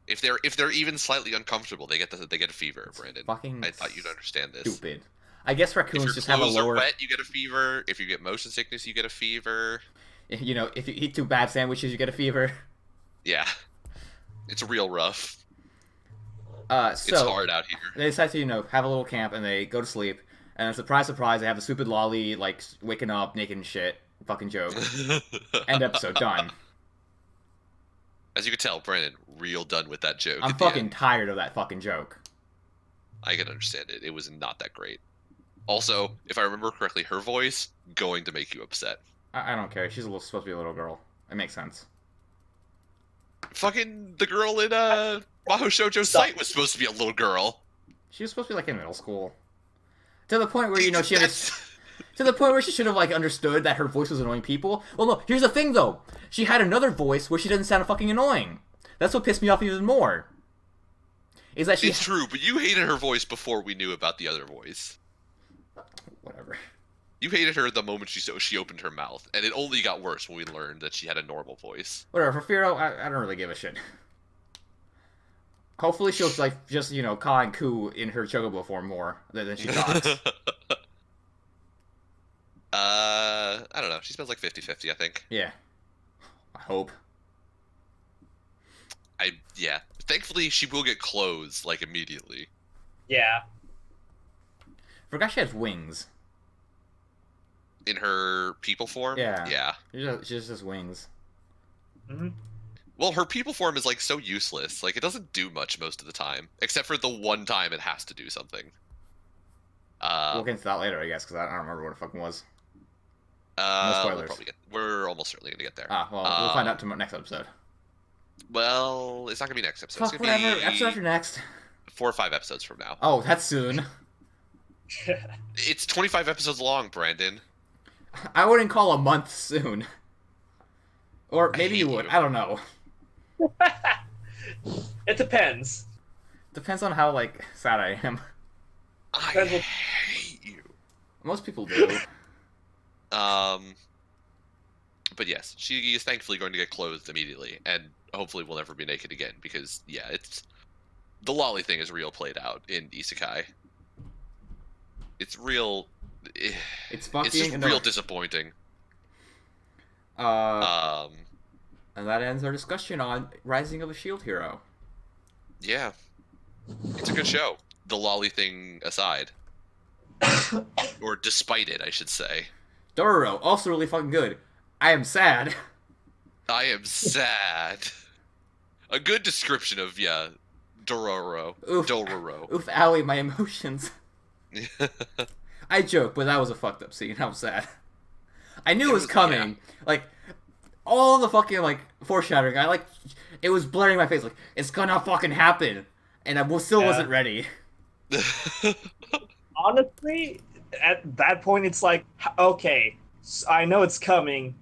If they're even slightly uncomfortable, they get a fever, Brandon. Fucking I thought you'd understand this. Stupid. I guess If raccoons your just have a clothes are lower. wet, you get a fever. If you get motion sickness, you get a fever. If you eat two bad sandwiches, you get a fever. Yeah. It's real rough. So It's hard out here. they decide to have a little camp, and they go to sleep. And surprise, surprise, they have a stupid lolly waking up naked and shit. Fucking joke. End episode done. As you can tell, Brandon, real done with that joke. I'm at the fucking end. tired of that fucking joke. I can understand it. It was not that great. Also, if I remember correctly, her voice going to make you upset. I don't care. She's supposed to be a little girl. It makes sense. Fucking the girl in Maho Shoujo's site was supposed to be a little girl. She was supposed to be in middle school. To the point where she That's- to the point where she should have understood that her voice was annoying people. Well, no. Here's the thing though. She had another voice where she doesn't sound fucking annoying. That's what pissed me off even more. Is that It's true, but you hated her voice before we knew about the other voice. whatever. You hated her the moment she opened her mouth, and it only got worse when we learned that she had a normal voice. Whatever. For Firo, I don't really give a shit. Hopefully she'll just caw and coo in her chocobo form more than she talks. I don't know. She smells like 50-50, I think. Yeah. I hope. Yeah. Thankfully, she will get clothes, immediately. Yeah. Forgot she has wings. In her people form? Yeah. Yeah. She just has wings. hmm Well, her people form is, so useless. It doesn't do much most of the time. Except for the one time it has to do something. We'll get into that later, I guess, because I don't remember what it fucking was. We'll spoilers. probably we're almost certainly going to get there. We'll find out tomorrow next episode. Well, it's not gonna be next episode. Fuck, It's gonna whatever. be Episode after next. 4 or 5 episodes from now. Oh, that's soon. It's 25 episodes long, Brandon. I wouldn't call a month soon. Or maybe you hate would. you. I don't know. It depends. Depends on how, like, sad I am. I Depends what- hate you. Most people do. But yes, she is thankfully going to get clothed immediately, and hopefully will never be naked again. Because yeah, it's the lolly thing is real played out in Isekai. It's real. It's fucking It's just and real the- disappointing. And that ends our discussion on Rising of a Shield Hero. Yeah, it's a good show. The lolly thing aside, or despite it, I should say. Dororo, also really fucking good. I am sad. I am sad. A good description of Dororo. Oof. Dororo. Oof, owie, my emotions. I joke, but that was a fucked up scene. I'm sad. I knew it was coming. Like, all the fucking, like, foreshadowing. It was blurring my face. Like, it's gonna fucking happen. And I still Yeah. wasn't ready. Honestly, at that point, it's like, okay, I know it's coming.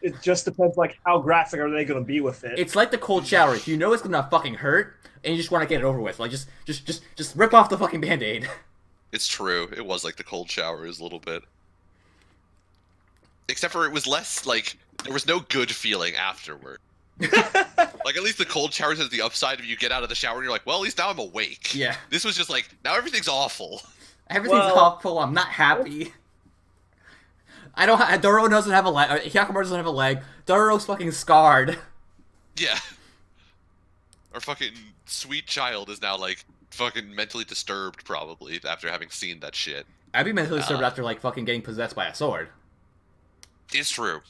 It just depends, like, how graphic are they going to be with it. It's like the cold shower. You know it's gonna fucking hurt, and you just want to get it over with. Like, just rip off the fucking Band-Aid. It's true. It was like the cold showers a little bit. Except for it was less like there was no good feeling afterward. Like at least the cold showers has the upside of you get out of the shower and you're like, well, at least now I'm awake. Yeah. This was just like now everything's awful. Everything's Well- awful. I'm not happy. I don't. Dororo doesn't have a leg. Hyakkimaru doesn't have a leg. Dororo's fucking scarred. Yeah. Our fucking sweet child is now like fucking mentally disturbed probably after having seen that shit. I'd be mentally disturbed after like fucking getting possessed by a sword. It's true.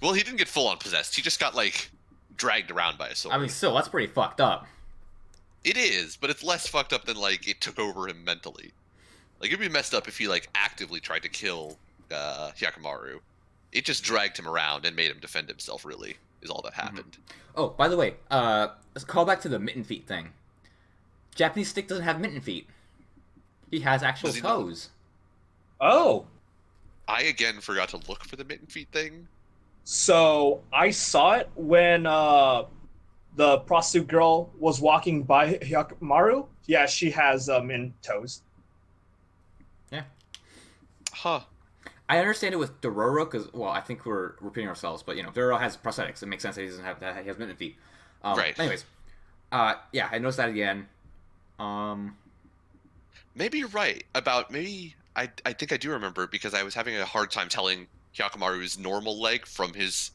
Well, he didn't get full on possessed. He just got like dragged around by a sword. I mean, still, that's pretty fucked up. It is, but it's less fucked up than like it took over him mentally. Like it'd be messed up if he like actively tried to kill Hyakkimaru. It just dragged him around and made him defend himself. Really, is all that happened. Oh, by the way, let's call back to the mitten feet thing. Japanese stick doesn't have mitten feet. He has actual Does he not? toes. Oh, I again forgot to look for the mitten feet thing. so I saw it when the prostitute girl was walking by Hyakkimaru. Yeah, she has in toes. Huh. I understand it with Dororo because, well, I think we're repeating ourselves, but you know, Dororo has prosthetics. It makes sense that he doesn't have that. He has mitten feet. Right. Anyways, yeah, I noticed that again. Maybe you're right about maybe I think I do remember because I was having a hard time telling Hyakkimaru's normal leg from his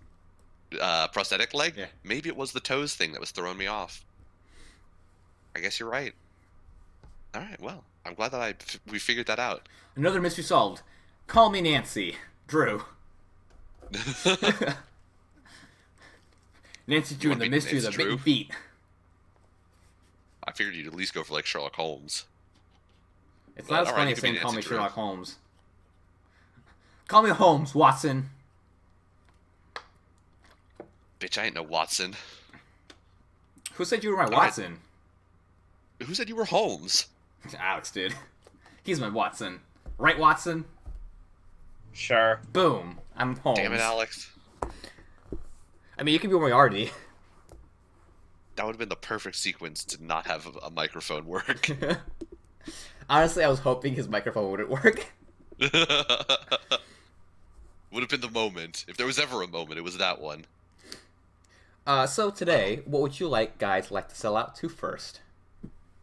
prosthetic leg. Yeah. Maybe it was the toes thing that was throwing me off. I guess you're right. All right. Well, I'm glad that we figured that out. Another mystery solved. Call me Nancy. Drew. Nancy Drew and the Wanna be mystery of the Nancy mitten Drew? feet. I figured you'd at least go for like Sherlock Holmes. It's But, not as alright, funny you as can be saying call me Nancy Drew. Sherlock Holmes. Call me Holmes, Watson. Bitch, I ain't no Watson. Who said you were my Alright. Watson? Who said you were Holmes? Alex did. He's my Watson. Right, Watson? Sure. Boom. I'm Holmes. Damn it, Alex. I mean, you can be Moriarty. That would have been the perfect sequence to not have a microphone work. Honestly, I was hoping his microphone wouldn't work. Would have been the moment. If there was ever a moment, it was that one. So today, what would you guys like to sell out to first?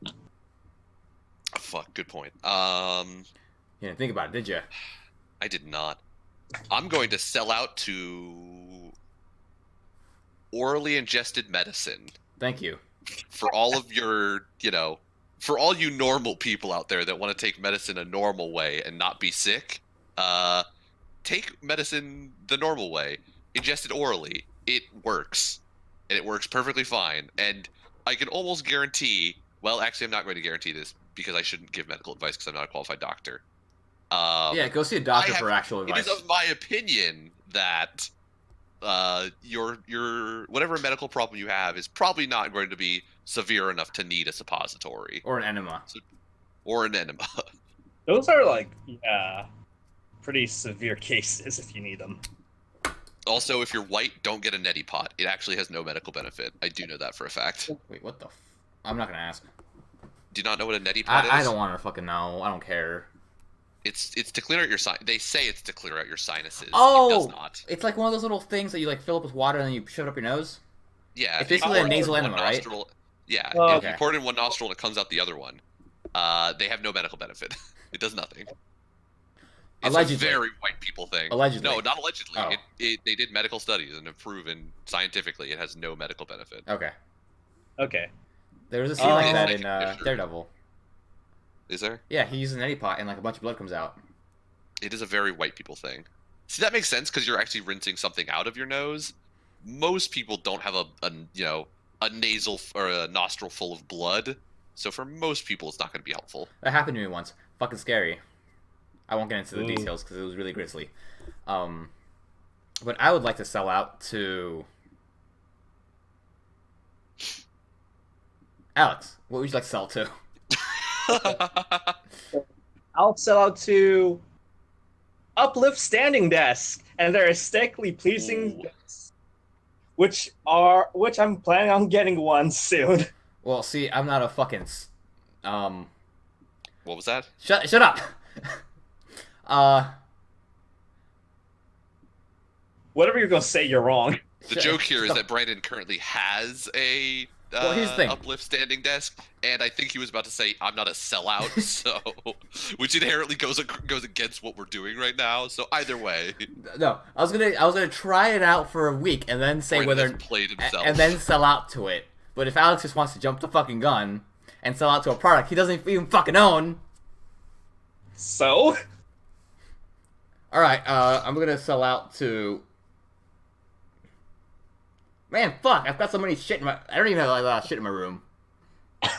Oh, fuck, good point. You didn't think about it, did you? I did not. I'm going to sell out to orally ingested medicine Thank you. for all of your, for all you normal people out there that want to take medicine a normal way and not be sick. Take medicine the normal way, ingest it orally. It works, and it works perfectly fine. And I can almost guarantee. Well, actually, I'm not going to guarantee this because I shouldn't give medical advice because I'm not a qualified doctor. Yeah, go see a doctor I for have- actual It advice. is of my opinion that your whatever medical problem you have is probably not going to be severe enough to need a suppository Or an enema. or an enema. Those are like, yeah, pretty severe cases if you need them. Also, if you're white, don't get a neti pot. It actually has no medical benefit. I do know that for a fact. Wait, what the? I'm not gonna ask. Do you not know what a neti pot is? I don't want to fucking know. I don't care. It's to clear out your They say it's to clear out your sinuses. Oh, It does not. it's like one of those little things that you like fill up with water and then you shove it up your nose. Yeah. It's if you basically pour a it in nasal one enema, right? nostril- Yeah. Oh, if you okay. pour it in one nostril and it comes out the other one, they have no medical benefit. It does nothing. It's Allegedly. a very white people thing. Allegedly. No, not allegedly. Oh. They did medical studies and have proven scientifically it has no medical benefit. Okay. Okay. There was a scene like that Like in a picture. Daredevil. Is there? Yeah, he uses an neti pot and like a bunch of blood comes out. It is a very white people thing. See, that makes sense because you're actually rinsing something out of your nose. Most people don't have a nasal or a nostril full of blood, so for most people it's not going to be helpful. That happened to me once. Fucking scary. I won't get into the Ooh. details because it was really grisly. But I would like to sell out to Alex. What would you like to sell to? I'll sell out to Uplift Standing Desk and their aesthetically pleasing Ooh. desks, which I'm planning on getting one soon. Well, see, I'm not a fucking What was that? Shut up. Whatever you're gonna say, you're wrong. The joke here is that Brandon currently has a Well, here's the thing. uplift standing desk, and I think he was about to say I'm not a sellout, so which inherently goes against what we're doing right now. So either way, No, I was gonna try it out for a week and then say Brandon whether has played himself. and then sell out to it. But if Alex just wants to jump the fucking gun and sell out to a product he doesn't even fucking own, So, all right, I'm gonna sell out to. Man, fuck! I've got so many shit in my. I don't even have a lot of shit in my room. I'm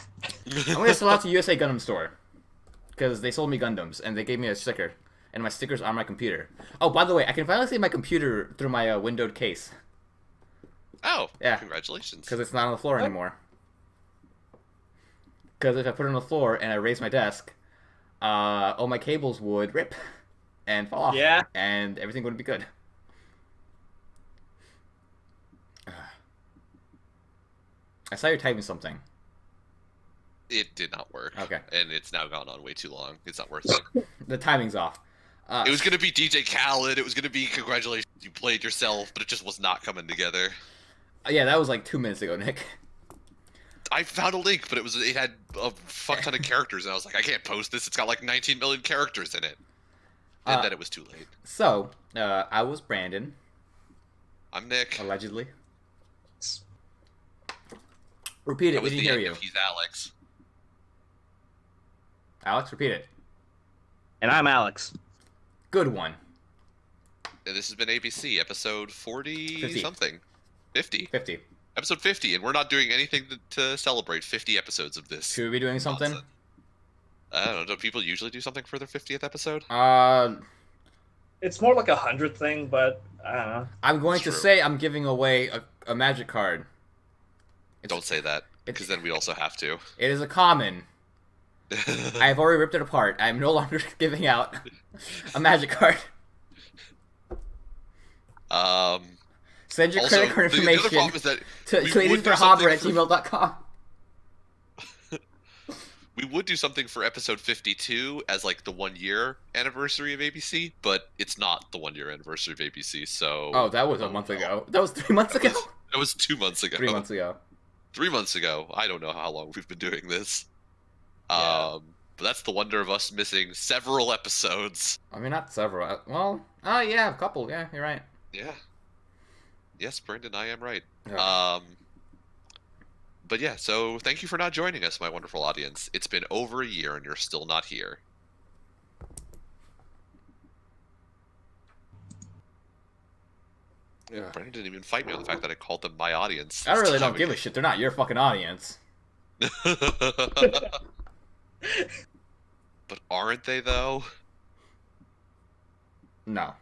gonna sell out to USA Gundam Store because they sold me Gundams and they gave me a sticker, and my sticker's on my computer. Oh, by the way, I can finally see my computer through my windowed case Oh, Yeah. congratulations! because it's not on the floor anymore. Because if I put it on the floor and I raise my desk, all my cables would rip and fall off, Yeah. and everything wouldn't be good. I saw you typing something. It did not work. Okay. And it's now gone on way too long. It's not worth it. The timing's off. It was gonna be DJ Khaled. It was gonna be congratulations, you played yourself, but it just was not coming together. Yeah, that was like 2 minutes ago, Nick. I found a link, but it had a fuck ton of characters, and I was like, I can't post this. It's got like 19 million characters in it. And then it was too late. So, I was Brandon, I'm Nick. allegedly. Repeat it, That we was didn't the hear end you. of He's Alex. Alex, repeat it. and I'm Alex. Good one. And this has been ABC, episode 40 50. something. 50. 50. Episode 50, and we're not doing anything to celebrate 50 episodes of this. Should we be doing something? nonsense. I don't know. Do people usually do something for their 50th episode? It's more like 100 thing, but I don't know. I'm going to True. say I'm giving away a magic card. Don't say that, because then we also have to. It is a common. I have already ripped it apart. I'm no longer giving out a magic card. Send your Also, credit card the other information problem is that to we would do something for- ladiesforhobber@gmail.com. we would do something for episode 52 as like the 1 year anniversary of ABC, but it's not the 1 year anniversary of ABC, so. Oh, that was a month ago. That was 3 months ago. That was 2 months ago. 3 months ago. 3 months ago. I don't know how long we've been doing this. Yeah. But that's the wonder of us missing several episodes. I mean, not several. Well, oh yeah, a couple. Yeah, you're right. Yeah. Yes, Brendan, I am right. Yeah. But yeah, so thank you for not joining us, my wonderful audience. It's been over a year and you're still not here. Yeah. Brendan didn't even fight me on the fact that I called them my audience. I this really time don't give a shit. They're not your fucking audience. But aren't they though? No.